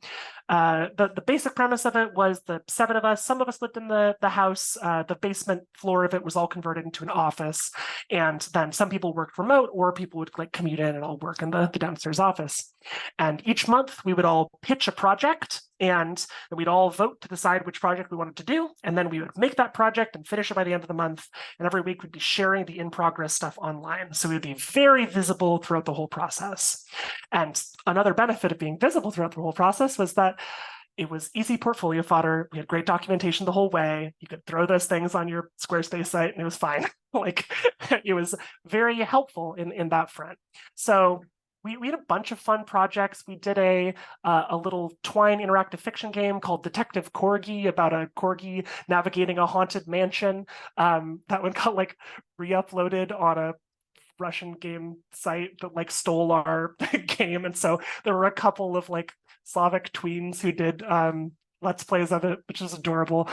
the basic premise of it was the 7 of us, some of us lived in the house, the basement floor of it was all converted into an office. And then some people worked remote, or people would like commute in and all work in the downstairs office. And each month we would all pitch a project, and then we'd all vote to decide which project we wanted to do. And then we would make that project and finish it by the end of the month. And every week we'd be sharing the in-progress stuff online. So we'd be very visible throughout the whole process. And another benefit of being visible throughout the whole process was that it was easy portfolio fodder. We had great documentation the whole way. You could throw those things on your Squarespace site and it was fine. Like, it was very helpful in that front. So we had a bunch of fun projects. We did a little Twine interactive fiction game called Detective Corgi about a corgi navigating a haunted mansion. That one got like re-uploaded on a Russian game site that like stole our game. And so there were a couple of like Slavic tweens who did let's plays of it, which is adorable.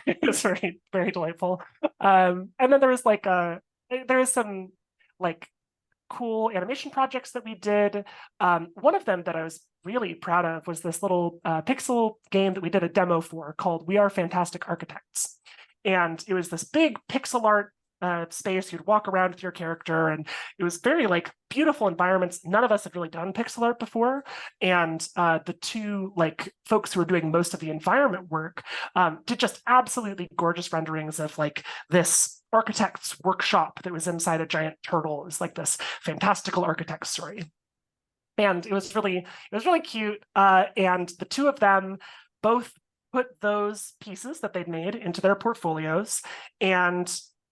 It was very, very delightful. And then there was like there is some like cool animation projects that we did. One of them that I was really proud of was this little pixel game that we did a demo for called We Are Fantastic Architects. And it was this big pixel art space. You'd walk around with your character, and it was very like beautiful environments. None of us had really done pixel art before, and the 2 like folks who were doing most of the environment work did just absolutely gorgeous renderings of like this architect's workshop that was inside a giant turtle. It was like this fantastical architect story, and it was really cute. And the 2 of them both put those pieces that they'd made into their portfolios, and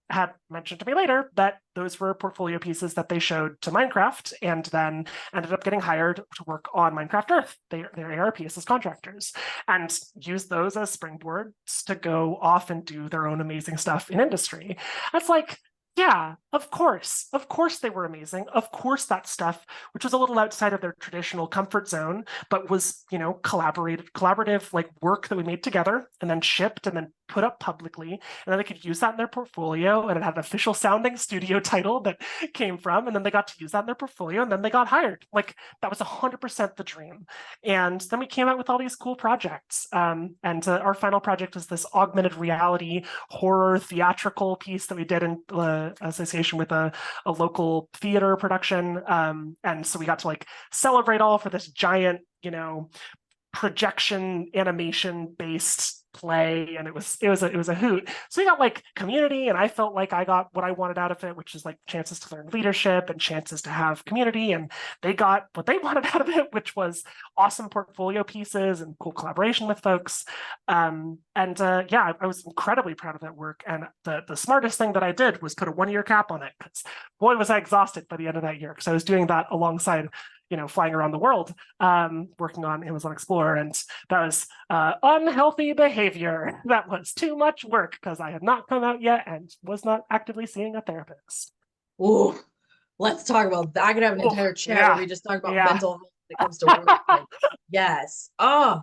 had mentioned to me later that those were portfolio pieces that they showed to Minecraft, and then ended up getting hired to work on Minecraft Earth, their ARPs as contractors, and used those as springboards to go off and do their own amazing stuff in industry. That's like, yeah, of course they were amazing. Of course that stuff, which was a little outside of their traditional comfort zone, but was, collaborative like work that we made together and then shipped and then put up publicly, and then they could use that in their portfolio, and it had an official sounding studio title that came from, and then they got to use that in their portfolio, and then they got hired. Like, that was 100% the dream. And then we came out with all these cool projects. And our final project was this augmented reality horror theatrical piece that we did in association with a local theater production. And so we got to like celebrate all for this giant, projection animation based play, and it was a hoot. So we got like community, and I felt like I got what I wanted out of it, which is like chances to learn leadership and chances to have community, and they got what they wanted out of it, which was awesome portfolio pieces and cool collaboration with folks. Yeah, I was incredibly proud of that work, and the smartest thing that I did was put a 1-year cap on it, because boy was I exhausted by the end of that year, because I was doing that alongside flying around the world, working on Amazon Explorer, and that was unhealthy behavior. That was too much work, because I had not come out yet and was not actively seeing a therapist. Ooh, let's talk about that. I could have an entire chat where we just talk about mental health when it comes to work. Like, yes. Oh,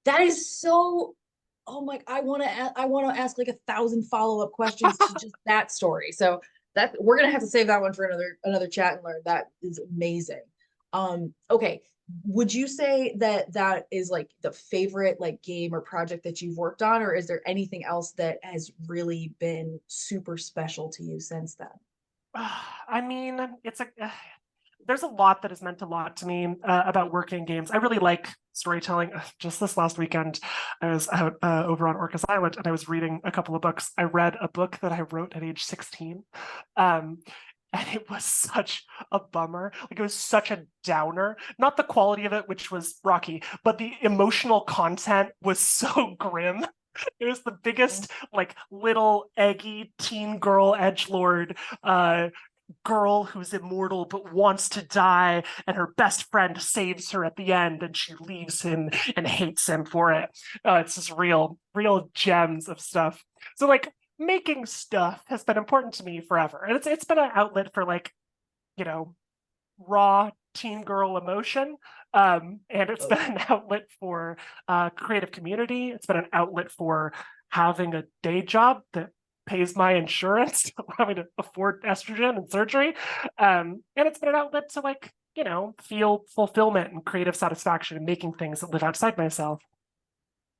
that is so. Oh my! I want to ask like 1,000 follow-up questions to just that story. So that we're gonna have to save that one for another chat and learn. That is amazing. Okay. Would you say that is like the favorite like game or project that you've worked on, or is there anything else that has really been super special to you since then? I mean, there's a lot that has meant a lot to me about working in games. I really like storytelling. Just this last weekend, I was out over on Orcas Island, and I was reading a couple of books. I read a book that I wrote at age 16. And it was such a bummer. Like, it was such a downer. Not the quality of it, which was rocky, but the emotional content was so grim. It was the biggest, like, little eggy teen girl edgelord girl who's immortal but wants to die, and her best friend saves her at the end, and she leaves him and hates him for it. It's just real gems of stuff. So like making stuff has been important to me forever, and it's been an outlet for, like, you know, raw teen girl emotion. And it's been an outlet for creative community. It's been an outlet for having a day job that pays my insurance, having to afford estrogen and surgery. And it's been an outlet to, like, feel fulfillment and creative satisfaction in making things that live outside myself.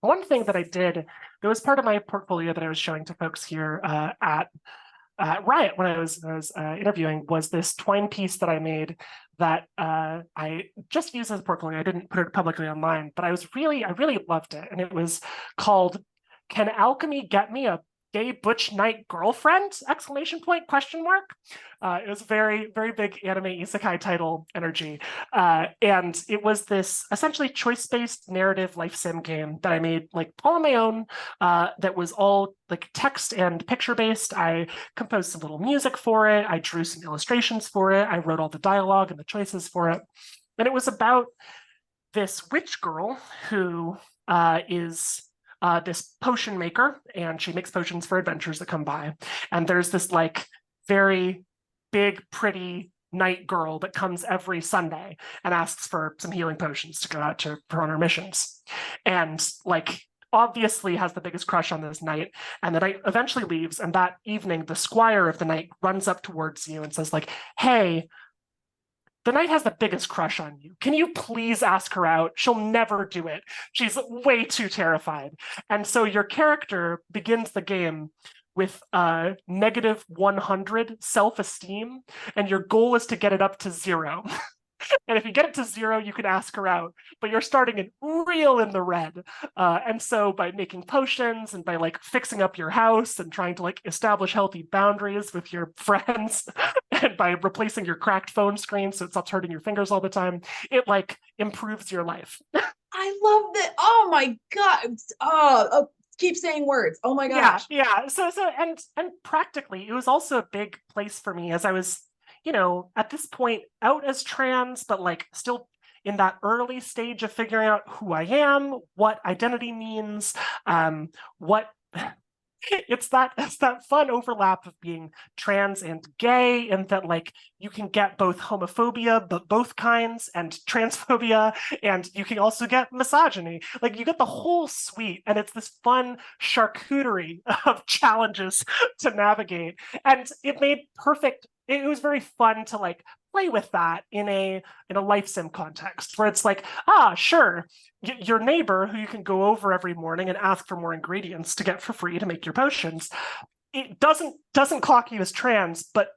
One thing that I did that was part of my portfolio that I was showing to folks here at Riot when I was interviewing was this twine piece that I made that I just used as a portfolio. I didn't put it publicly online, but I really loved it. And it was called "Can Alchemy Get Me a Gay Butch Knight Girlfriend?" Exclamation point, question mark. It was very, very big anime isekai title energy. And it was this essentially choice-based narrative life sim game that I made, like, all on my own, that was all like text and picture-based. I composed some little music for it. I drew some illustrations for it. I wrote all the dialogue and the choices for it. And it was about this witch girl who is this potion maker, and she makes potions for adventures that come by. And there's this, like, very big, pretty night girl that comes every Sunday and asks for some healing potions to go out to her on her missions. And, like, obviously has the biggest crush on this knight, and the knight eventually leaves, and that evening the squire of the knight runs up towards you and says, like, "Hey, the knight has the biggest crush on you. Can you please ask her out? She'll never do it. She's way too terrified." And so your character begins the game with negative 100 self-esteem, and your goal is to get it up to 0. And if you get it to 0, you can ask her out, but you're starting in real in the red. And so by making potions and by, like, fixing up your house and trying to, like, establish healthy boundaries with your friends and by replacing your cracked phone screen so it stops hurting your fingers all the time, it, like, improves your life. I love that. Oh my God. Keep saying words. Oh my gosh. Yeah. So and practically, it was also a big place for me as I was, at this point out as trans, but, like, still in that early stage of figuring out who I am, what identity means, what it's that fun overlap of being trans and gay, and that, like, you can get both homophobia, but both kinds, and transphobia, and you can also get misogyny. Like, you get the whole suite, and it's this fun charcuterie of challenges to navigate. And it made perfect. It was very fun to, like, play with that in a life sim context where it's like, sure, your neighbor who you can go over every morning and ask for more ingredients to get for free to make your potions, it doesn't clock you as trans, but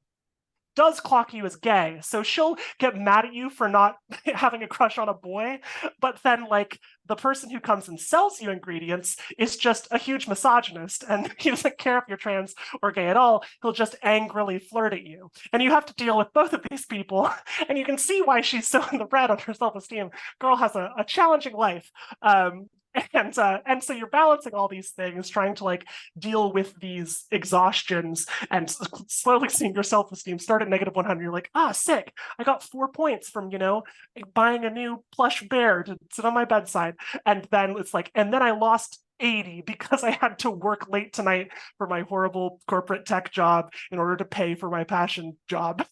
does clock you as gay. So she'll get mad at you for not having a crush on a boy, but then, like, the person who comes and sells you ingredients is just a huge misogynist, and he doesn't care if you're trans or gay at all. He'll just angrily flirt at you. And you have to deal with both of these people, and you can see why she's so in the red on her self-esteem. Girl has a challenging life. And so you're balancing all these things, trying to, like, deal with these exhaustions, and slowly seeing your self-esteem start at negative 100. You're like, sick. I got 4 points from, buying a new plush bear to sit on my bedside. And then it's like, and then I lost 80 because I had to work late tonight for my horrible corporate tech job in order to pay for my passion job.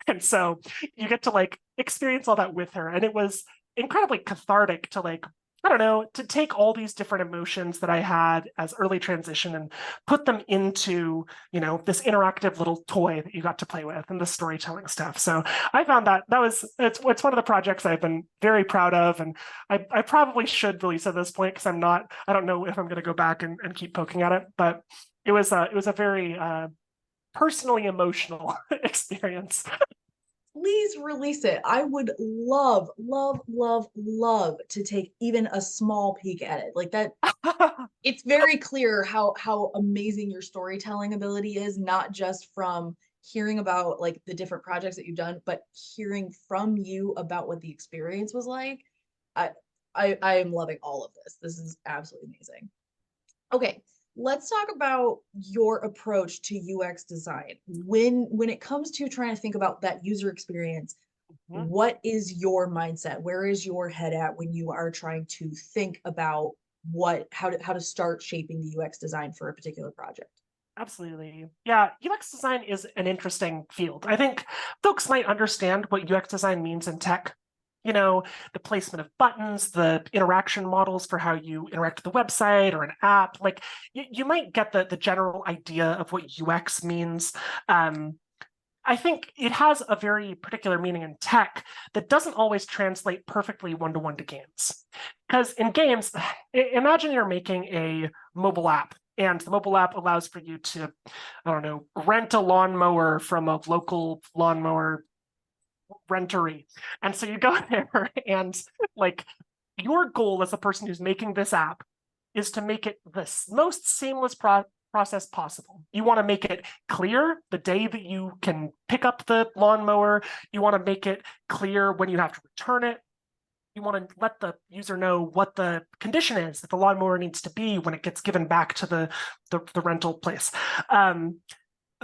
And so you get to, like, experience all that with her. And it was incredibly cathartic to, like, I don't know, to take all these different emotions that I had as early transition and put them into, this interactive little toy that you got to play with and the storytelling stuff. So I found it's one of the projects I've been very proud of. And I probably should release at this point because I don't know if I'm going to go back and keep poking at it, but it was a very personally emotional experience. Please release it. I would love, love, love, love to take even a small peek at it. Like that, it's very clear how amazing your storytelling ability is, not just from hearing about, like, the different projects that you've done, but hearing from you about what the experience was like. I am loving all of this. This is absolutely amazing. Okay, let's talk about your approach to UX design. When it comes to trying to think about that user experience, Mhm. what is your mindset? Where is your head at when you are trying to think about how to start shaping the UX design for a particular project? Absolutely. Yeah, UX design is an interesting field. I think folks might understand what UX design means in tech. You know, the placement of buttons, the interaction models for how you interact with the website or an app. Like you might get the general idea of what UX means. Um, I think it has a very particular meaning in tech that doesn't always translate perfectly one-to-one to games. Because in games, imagine you're making a mobile app, and the mobile app allows for you to, I don't know, rent a lawnmower from a local lawnmower rentery. And so you go there and like your goal as a person who's making this app is to make it the most seamless process possible. You want to make it clear the day that you can pick up the lawnmower. You want to make it clear when you have to return it. You want to let the user know what the condition is that the lawnmower needs to be when it gets given back to the rental place. Um,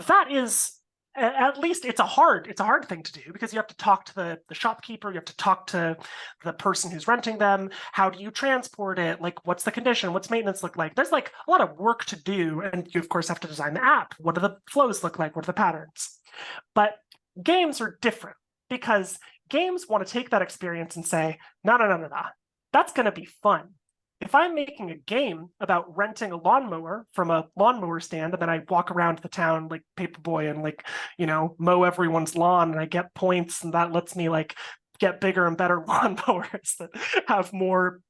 that is at least it's a hard thing to do because you have to talk to the shopkeeper, you have to talk to the person who's renting them. How do you transport it? Like, what's the condition? What's maintenance look like? There's like a lot of work to do, and you of course have to design the app. What do the flows look like? What are the patterns? But games are different because games want to take that experience and say, no, no, no, no, no, that's going to be fun. If I'm making a game about renting a lawnmower from a lawnmower stand, and then I walk around the town like Paperboy and like, mow everyone's lawn, and I get points, and that lets me like get bigger and better lawnmowers that have more,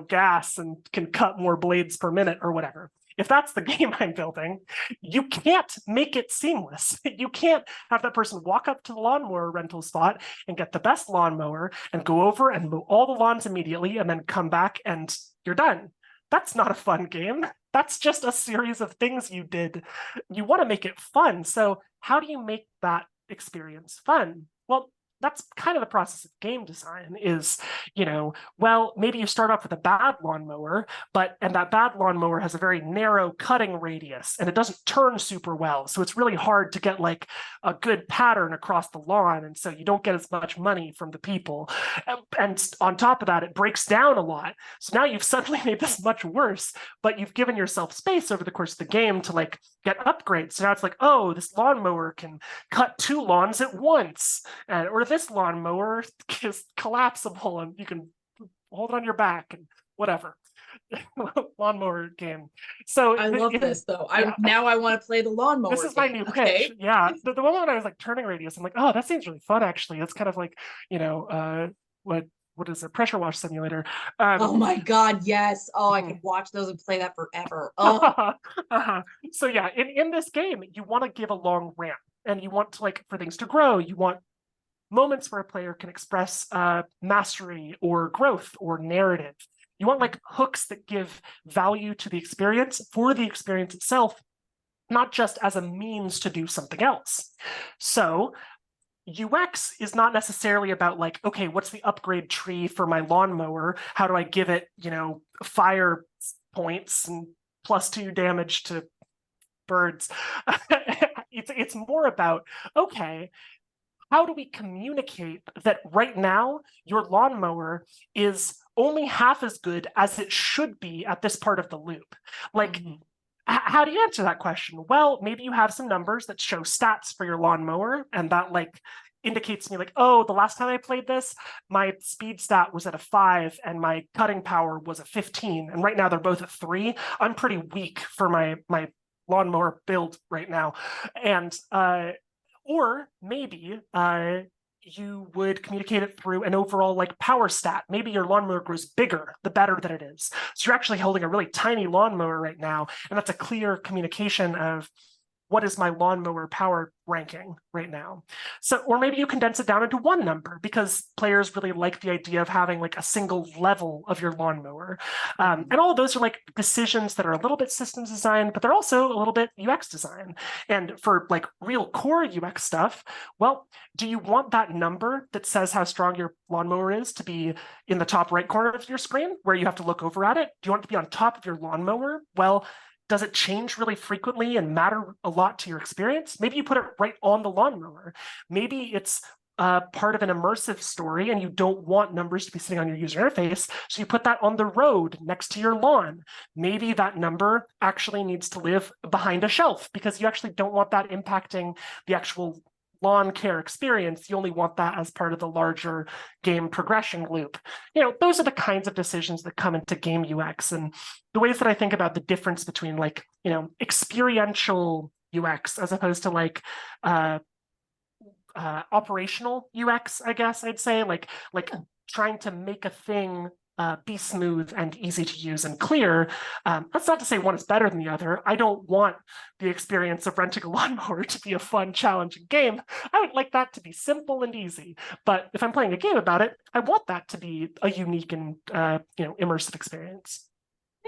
gas and can cut more blades per minute or whatever. If that's the game I'm building, you can't make it seamless. You can't have that person walk up to the lawnmower rental spot and get the best lawnmower and go over and mow all the lawns immediately and then come back and you're done. That's not a fun game. That's just a series of things you did. You want to make it fun. So, how do you make that experience fun? Well, that's kind of the process of game design is, well, maybe you start off with a bad lawnmower, and that bad lawnmower has a very narrow cutting radius and it doesn't turn super well. So it's really hard to get like a good pattern across the lawn. And so you don't get as much money from the people. And on top of that, it breaks down a lot. So now you've suddenly made this much worse, but you've given yourself space over the course of the game to like get upgrades. So now it's like, oh, this lawnmower can cut 2 lawns at once, or this lawnmower is collapsible and you can hold it on your back and whatever. Lawnmower game. So I love this though. Yeah. I want to play the lawnmower. This is my new pitch. Okay. Yeah. The moment I was like turning radius, I'm like, oh, that seems really fun actually. It's kind of like, what is it? Pressure wash simulator. Oh my God, yes. Oh, I could watch those and play that forever. Oh. So yeah, in this game, you want to give a long ramp and you want to like for things to grow. You want moments where a player can express mastery or growth or narrative. You want like hooks that give value to the experience for the experience itself, not just as a means to do something else. So UX is not necessarily about like, okay, what's the upgrade tree for my lawnmower? How do I give it, fire points and +2 damage to birds? It's more about, okay, how do we communicate that right now your lawnmower is only half as good as it should be at this part of the loop? Like, how do you answer that question? Well, maybe you have some numbers that show stats for your lawnmower, and that like indicates to me like, oh, the last time I played this, my speed stat was at a 5 and my cutting power was a 15. And right now they're both at 3. I'm pretty weak for my lawnmower build right now. And or maybe you would communicate it through an overall like power stat. Maybe your lawnmower grows bigger the better that it is. So you're actually holding a really tiny lawnmower right now, and that's a clear communication of what is my lawnmower power ranking right now? So, or maybe you condense it down into one number because players really like the idea of having like a single level of your lawnmower. And all of those are like decisions that are a little bit systems design, but they're also a little bit UX design. And for like real core UX stuff, well, do you want that number that says how strong your lawnmower is to be in the top right corner of your screen where you have to look over at it? Do you want it to be on top of your lawnmower? Well, does it change really frequently and matter a lot to your experience? Maybe you put it right on the lawnmower. Maybe it's part of an immersive story and you don't want numbers to be sitting on your user interface, so you put that on the road next to your lawn. Maybe that number actually needs to live behind a shelf because you actually don't want that impacting the actual lawn care experience. You only want that as part of the larger game progression loop. Those are the kinds of decisions that come into game UX, and the ways that I think about the difference between like, experiential UX as opposed to like operational UX, I guess I'd say, like trying to make a thing be smooth and easy to use and clear. That's not to say one is better than the other. I don't want the experience of renting a lawnmower to be a fun, challenging game. I would like that to be simple and easy. But if I'm playing a game about it, I want that to be a unique and immersive experience.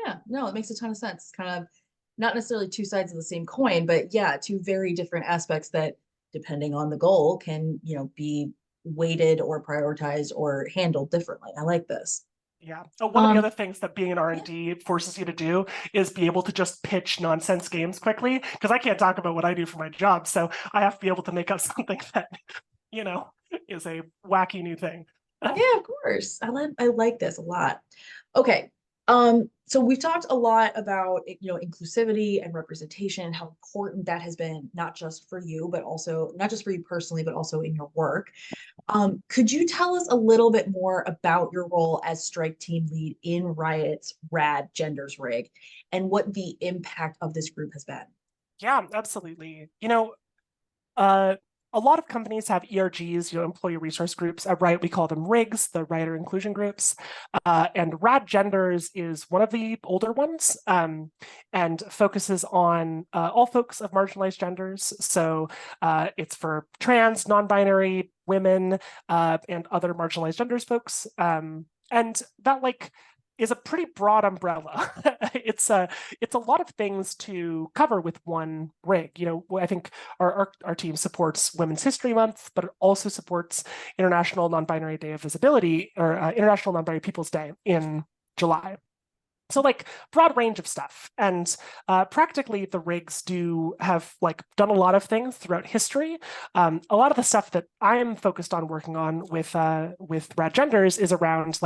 Yeah, no, it makes a ton of sense. Kind of not necessarily two sides of the same coin, but yeah, two very different aspects that, depending on the goal, can be weighted or prioritized or handled differently. I like this. Yeah. One of the other things that being an R&D forces you to do is be able to just pitch nonsense games quickly, because I can't talk about what I do for my job. So I have to be able to make up something that, is a wacky new thing. Yeah, of course. I like this a lot. Okay. So we've talked a lot about inclusivity and representation and how important that has been, not just for you, but also not just for you personally, but also in your work. Could you tell us a little bit more about your role as strike team lead in Riot's Rad Genders Rig and what the impact of this group has been? Yeah, absolutely. Uh, a lot of companies have ERGs, employee resource groups. At Riot, we call them RIGs, the writer inclusion groups. And Rad Genders is one of the older ones, and focuses on all folks of marginalized genders. So it's for trans, non-binary, women, and other marginalized genders folks. And that is a pretty broad umbrella. It's a lot of things to cover with one rig. I think our team supports Women's History Month, but it also supports International Non-Binary Day of Visibility, or International Non-Binary People's Day in July. So broad range of stuff. And practically the rigs do have done a lot of things throughout history. A lot of the stuff that I'm focused on working on with Rad Genders is around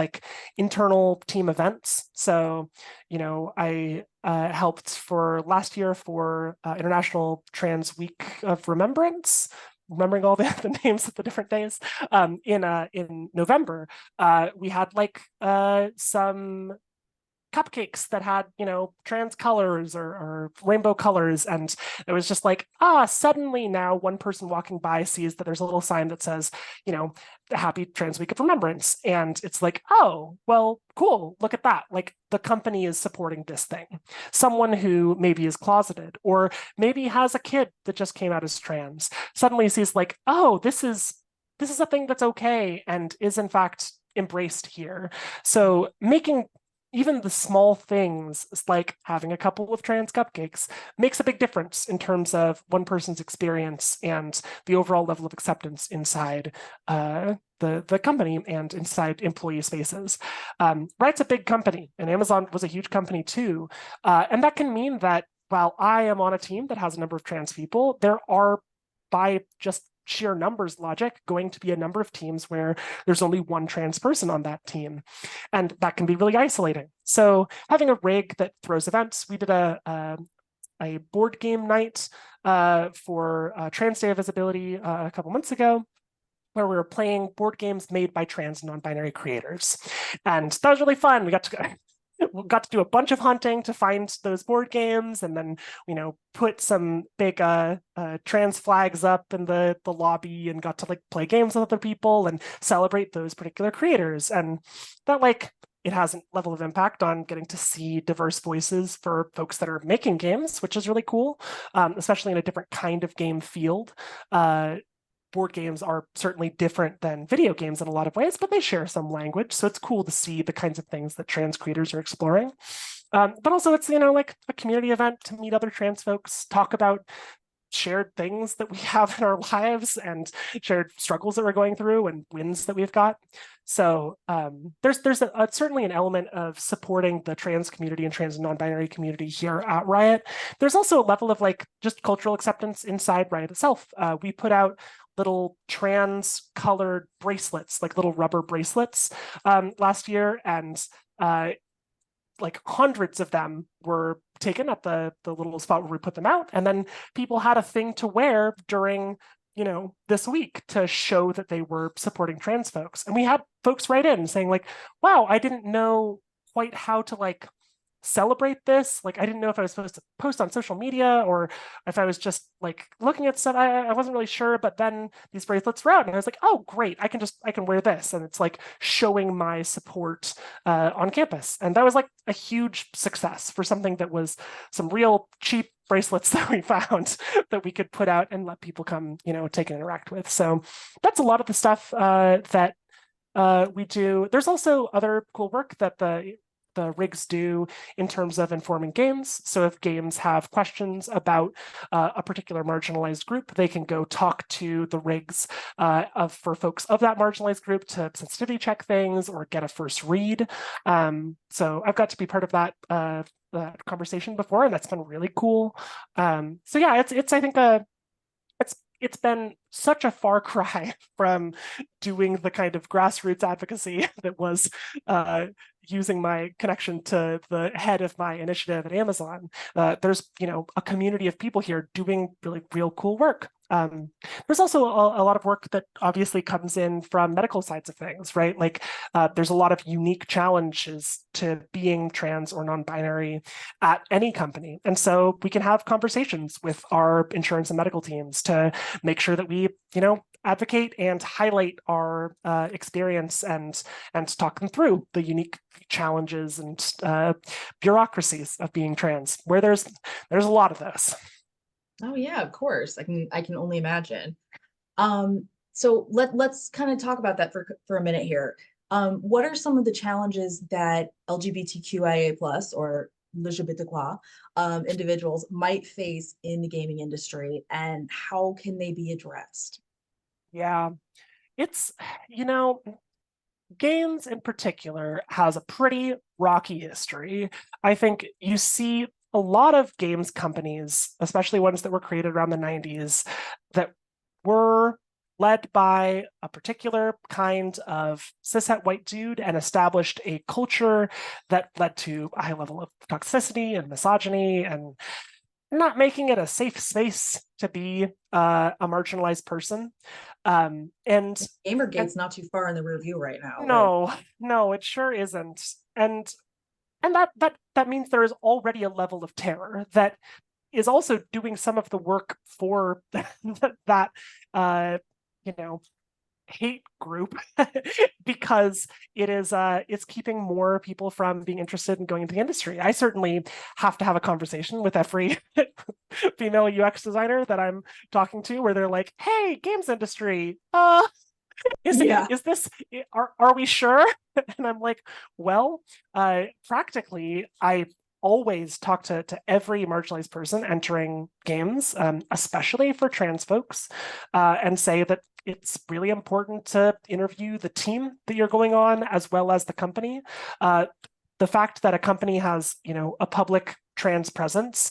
internal team events. So, I helped for last year for International Trans Week of Remembrance, remembering all the names of the different days. In November, we had some cupcakes that had trans colors or rainbow colors, and it was just suddenly now one person walking by sees that there's a little sign that says happy Trans Week of Remembrance, and it's oh well, cool, look at that, the company is supporting this thing. Someone who maybe is closeted or maybe has a kid that just came out as trans suddenly sees oh, this is a thing that's okay and is in fact embraced here. So making even the small things, like having a couple of trans cupcakes, makes a big difference in terms of one person's experience and the overall level of acceptance inside the company and inside employee spaces. Riot's a big company, and Amazon was a huge company too. And that can mean that while I am on a team that has a number of trans people, there are, by just sheer numbers logic, going to be a number of teams where there's only one trans person on that team. And that can be really isolating. So having a rig that throws events, we did a board game night for Trans Day of Visibility a couple months ago, where we were playing board games made by trans non-binary creators. And that was really fun. We got to do a bunch of hunting to find those board games, and then put some big trans flags up in the lobby, and got to play games with other people and celebrate those particular creators. And that it has a level of impact on getting to see diverse voices for folks that are making games, which is really cool, especially in a different kind of game field. Board games are certainly different than video games in a lot of ways, but they share some language. So it's cool to see the kinds of things that trans creators are exploring. But also it's, like a community event to meet other trans folks, talk about shared things that we have in our lives and shared struggles that we're going through and wins that we've got. So there's certainly an element of supporting the trans community and trans and non-binary community here at Riot. There's also a level of just cultural acceptance inside Riot itself. We put out little trans colored bracelets, like little rubber bracelets last year, and hundreds of them were taken at the little spot where we put them out, and then people had a thing to wear during this week to show that they were supporting trans folks. And we had folks write in saying wow, I didn't know quite how to celebrate this. I didn't know if I was supposed to post on social media or if I was just looking at stuff. I wasn't really sure, but then these bracelets were out and I was like, oh great, I can wear this, and it's showing my support on campus. And that was a huge success for something that was some real cheap bracelets that we found that we could put out and let people come take and interact with. So that's a lot of the stuff that we do. There's also other cool work that the rigs do in terms of informing games. So if games have questions about a particular marginalized group, they can go talk to the rigs for folks of that marginalized group to sensitivity check things or get a first read. So I've got to be part of that conversation before, and that's been really cool. So yeah, it's I think it's been such a far cry from doing the kind of grassroots advocacy that was using my connection to the head of my initiative at Amazon. There's a community of people here doing really real cool work. There's also a lot of work that obviously comes in from medical sides of things, right? There's a lot of unique challenges to being trans or non-binary at any company. And so we can have conversations with our insurance and medical teams to make sure that we, advocate and highlight our experience and talk them through the unique challenges and bureaucracies of being trans, where there's a lot of those. Oh yeah, of course. I can only imagine. So let's kind of talk about that for a minute here. What are some of the challenges that LGBTQIA plus or LGBTQIA individuals might face in the gaming industry, and how can they be addressed? Yeah, it's, games in particular has a pretty rocky history. I think you see a lot of games companies, especially ones that were created around the 90s, that were led by a particular kind of cishet white dude and established a culture that led to a high level of toxicity and misogyny and not making it a safe space to be a marginalized person. And Gamergate's not too far in the review right now. No, it sure isn't. And that means there is already a level of terror that is also doing some of the work for that hate group because it's keeping more people from being interested in going into the industry. I certainly have to have a conversation with every female UX designer that I'm talking to where they're like, hey, games industry, is this, are we sure? And I'm like, well, practically I always talk to every marginalized person entering games, especially for trans folks, and say that it's really important to interview the team that you're going on as well as the company. The fact that a company has, a public trans presence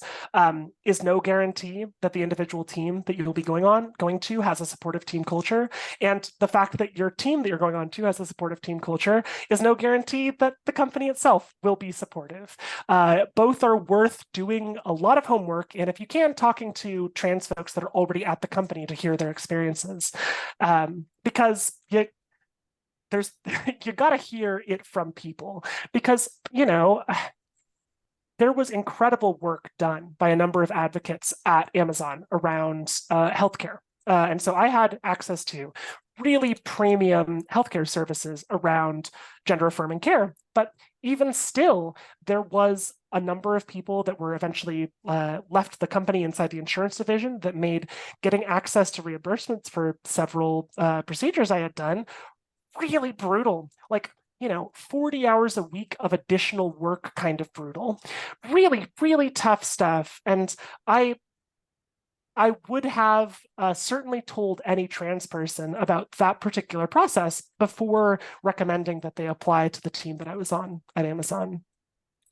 is no guarantee that the individual team that you'll be going to has a supportive team culture. And the fact that your team that you're going on to has a supportive team culture is no guarantee that the company itself will be supportive. Both are worth doing a lot of homework. And if you can, talking to trans folks that are already at the company to hear their experiences. Because you got to hear it from people because, there was incredible work done by a number of advocates at Amazon around healthcare. And so I had access to really premium healthcare services around gender affirming care. But even still, there was a number of people that were eventually left the company inside the insurance division that made getting access to reimbursements for several procedures I had done really brutal. Like, 40 hours a week of additional work, kind of brutal. Really, really tough stuff. And I would have certainly told any trans person about that particular process before recommending that they apply to the team that I was on at Amazon.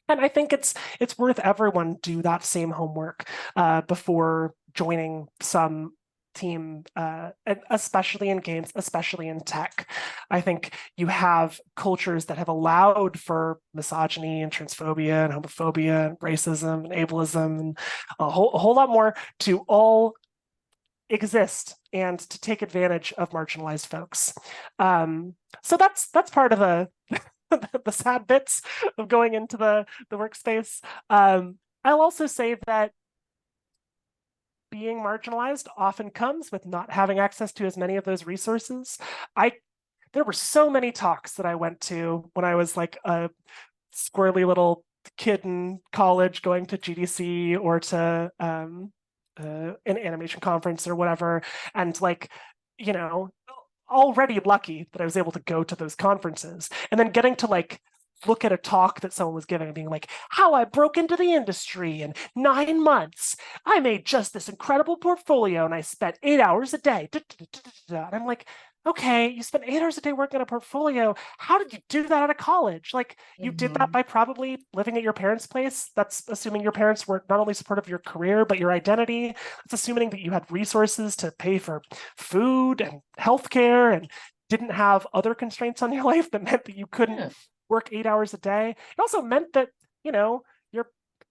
And I think it's worth everyone do that same homework before joining some team, especially in games, especially in tech. I think you have cultures that have allowed for misogyny and transphobia and homophobia and racism and ableism and a whole lot more to all exist and to take advantage of marginalized folks. So that's part of the sad bits of going into the workspace. I'll also say that being marginalized often comes with not having access to as many of those resources. There were so many talks that I went to when I was like a squirrely little kid in college going to GDC or to an animation conference or whatever. And already lucky that I was able to go to those conferences and then getting to look at a talk that someone was giving and being like, how I broke into the industry in 9 months. I made just this incredible portfolio and I spent 8 hours a day. And I'm like, okay, you spent 8 hours a day working on a portfolio. How did you do that out of college? You did that by probably living at your parents' place. That's assuming your parents were not only supportive of your career, but your identity. That's assuming that you had resources to pay for food and healthcare and didn't have other constraints on your life that meant that you couldn't work 8 hours a day. It also meant that, your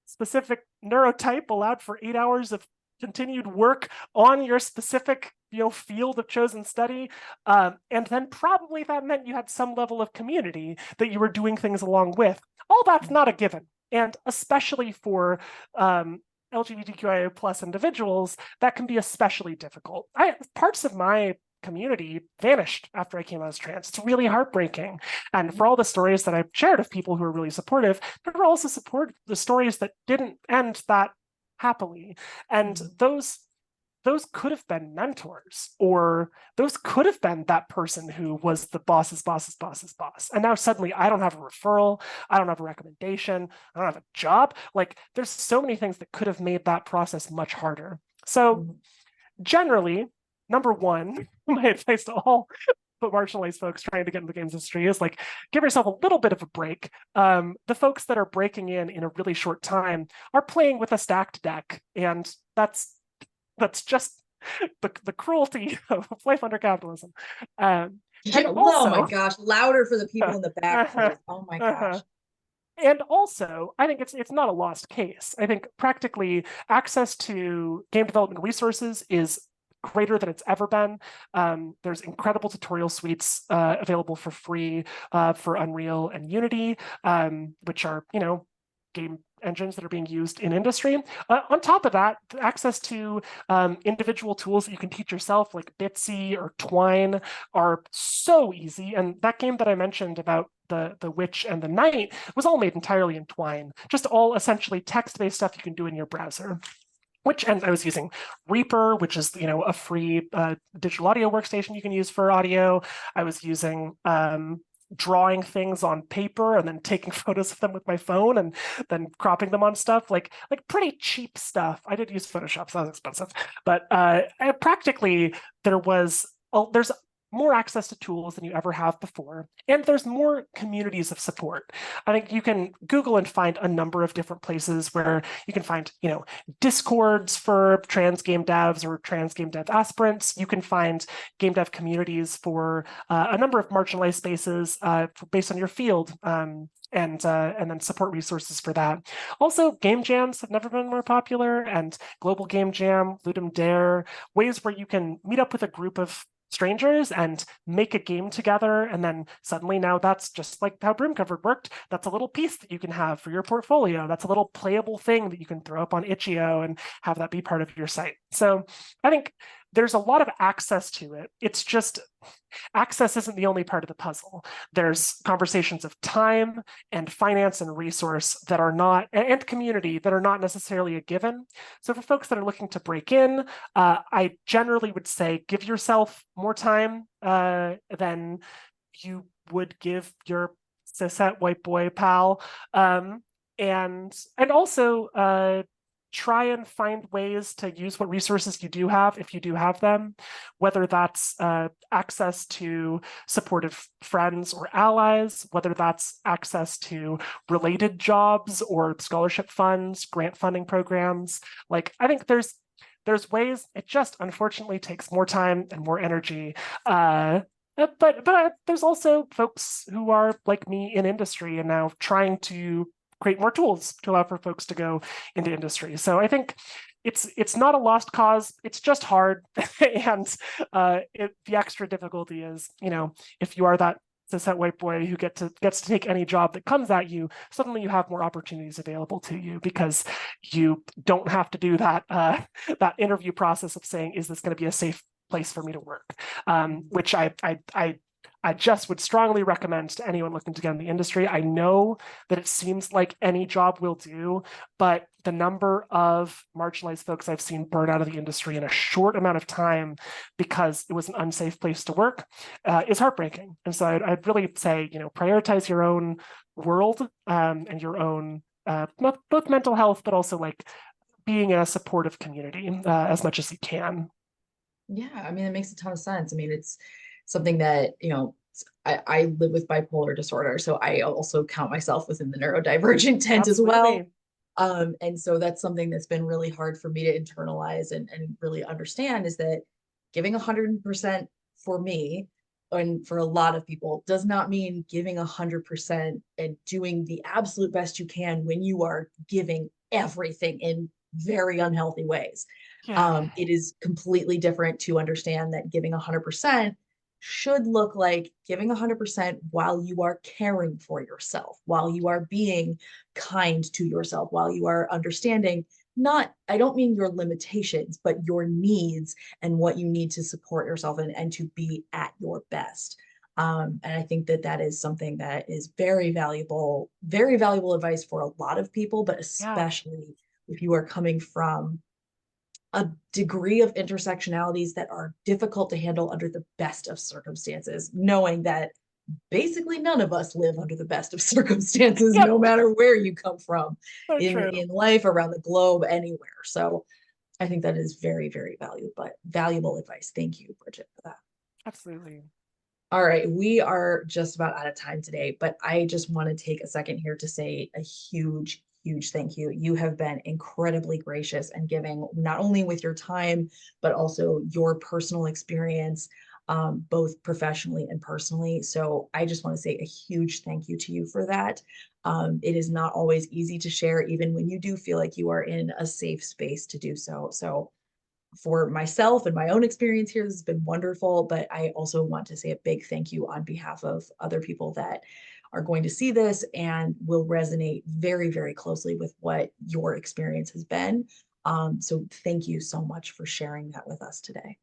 specific neurotype allowed for 8 hours of continued work on your specific, field of chosen study. And then probably that meant you had some level of community that you were doing things along with. All that's not a given. And especially for LGBTQIA plus individuals, that can be especially difficult. Parts of my community vanished after I came out as trans. It's really heartbreaking. And for all the stories that I've shared of people who are really supportive, there were also the stories that didn't end that happily. And those could have been mentors, or those could have been that person who was the boss's boss's boss's boss. And now suddenly I don't have a referral, I don't have a recommendation, I don't have a job. There's so many things that could have made that process much harder. So generally, number one, my advice to all but marginalized folks trying to get into the games industry is give yourself a little bit of a break. The folks that are breaking in a really short time are playing with a stacked deck, and that's just the cruelty of life under capitalism. And also, oh my gosh, louder for the people in the back, please. Oh my gosh. And also, I think it's not a lost case. I think practically access to game development resources is greater than it's ever been. There's incredible tutorial suites available for free for Unreal and Unity, which are, game engines that are being used in industry. On top of that, access to individual tools that you can teach yourself, like Bitsy or Twine, are so easy. And that game that I mentioned about the witch and the knight was all made entirely in Twine, just all essentially text-based stuff you can do in your browser. And I was using Reaper, which is a free digital audio workstation you can use for audio. I was using drawing things on paper and then taking photos of them with my phone and then cropping them on stuff, like pretty cheap stuff. I did use Photoshop, so that was expensive. But practically there's more access to tools than you ever have before. And there's more communities of support. I think you can Google and find a number of different places where you can find, Discords for trans game devs or trans game dev aspirants. You can find game dev communities for a number of marginalized spaces based on your field. And then support resources for that. Also, game jams have never been more popular, and Global Game Jam, Ludum Dare, ways where you can meet up with a group of strangers and make a game together, and then suddenly now that's just like how Broom Covered worked. That's a little piece that you can have for your portfolio. That's a little playable thing that you can throw up on itch.io and have that be part of your site. So I think there's a lot of access to it. It's just access isn't the only part of the puzzle. There's conversations of time and finance and resource that are not, and community that are not necessarily a given. So for folks that are looking to break in, I generally would say give yourself more time than you would give your cishet white boy pal, and also try and find ways to use what resources you do have, if you do have them, whether that's access to supportive friends or allies, whether that's access to related jobs or scholarship funds, grant funding programs. Like, I think there's ways. It just unfortunately takes more time and more energy. But there's also folks who are like me in industry and now trying to create more tools to allow for folks to go into industry. So I think it's not a lost cause. It's just hard, and the extra difficulty is, if you are that cishet white boy who gets to take any job that comes at you, suddenly you have more opportunities available to you because you don't have to do that that interview process of saying, is this going to be a safe place for me to work? Which I just would strongly recommend to anyone looking to get in the industry. I know that it seems like any job will do, but the number of marginalized folks I've seen burn out of the industry in a short amount of time because it was an unsafe place to work is heartbreaking. And so I'd really say, prioritize your own world and your own both mental health, but also like being in a supportive community as much as you can. Yeah, I mean, it makes a ton of sense. I mean, it's something that, I live with bipolar disorder, so I also count myself within the neurodivergent tent as well. Absolutely. And so that's something that's been really hard for me to internalize and really understand, is that giving 100% for me and for a lot of people does not mean giving 100% and doing the absolute best you can when you are giving everything in very unhealthy ways. Yeah. It is completely different to understand that giving 100% should look like giving 100% while you are caring for yourself, while you are being kind to yourself, while you are understanding, not, I don't mean your limitations, but your needs and what you need to support yourself and to be at your best. And I think that that is something that is very valuable advice for a lot of people, but Yeah. especially if you are coming from a degree of intersectionalities that are difficult to handle under the best of circumstances, knowing that basically none of us live under the best of circumstances, Yep. no matter where you come from So in true. life, around the globe, anywhere. So I think that is very, very valuable advice. Thank you, Bridget, for that. Absolutely. All right, we are just about out of time today, but I just want to take a second here to say a huge, huge thank you. You have been incredibly gracious and giving, not only with your time, but also your personal experience, both professionally and personally. So I just want to say a huge thank you to you for that. It is not always easy to share, even when you do feel like you are in a safe space to do so. So for myself and my own experience here, this has been wonderful, but I also want to say a big thank you on behalf of other people that are going to see this and will resonate very, very closely with what your experience has been. So thank you so much for sharing that with us today.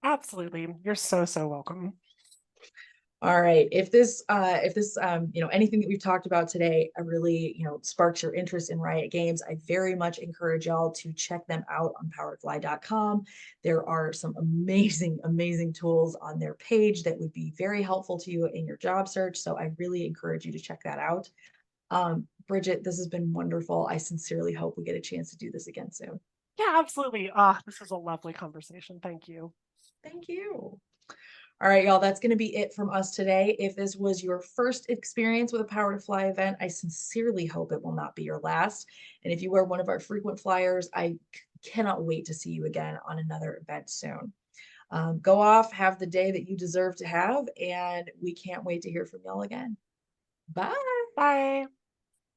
Absolutely. You're so, so welcome. All right. If this, anything that we've talked about today really, sparks your interest in Riot Games, I very much encourage y'all to check them out on poweredfly.com. There are some amazing, amazing tools on their page that would be very helpful to you in your job search. So I really encourage you to check that out. Bridget, this has been wonderful. I sincerely hope we get a chance to do this again soon. Yeah, absolutely. This was a lovely conversation. Thank you. Thank you. All right, y'all, that's going to be it from us today. If this was your first experience with a Power to Fly event, I sincerely hope it will not be your last. And if you are one of our frequent flyers, I cannot wait to see you again on another event soon. Go off, have the day that you deserve to have, and we can't wait to hear from y'all again. Bye. Bye.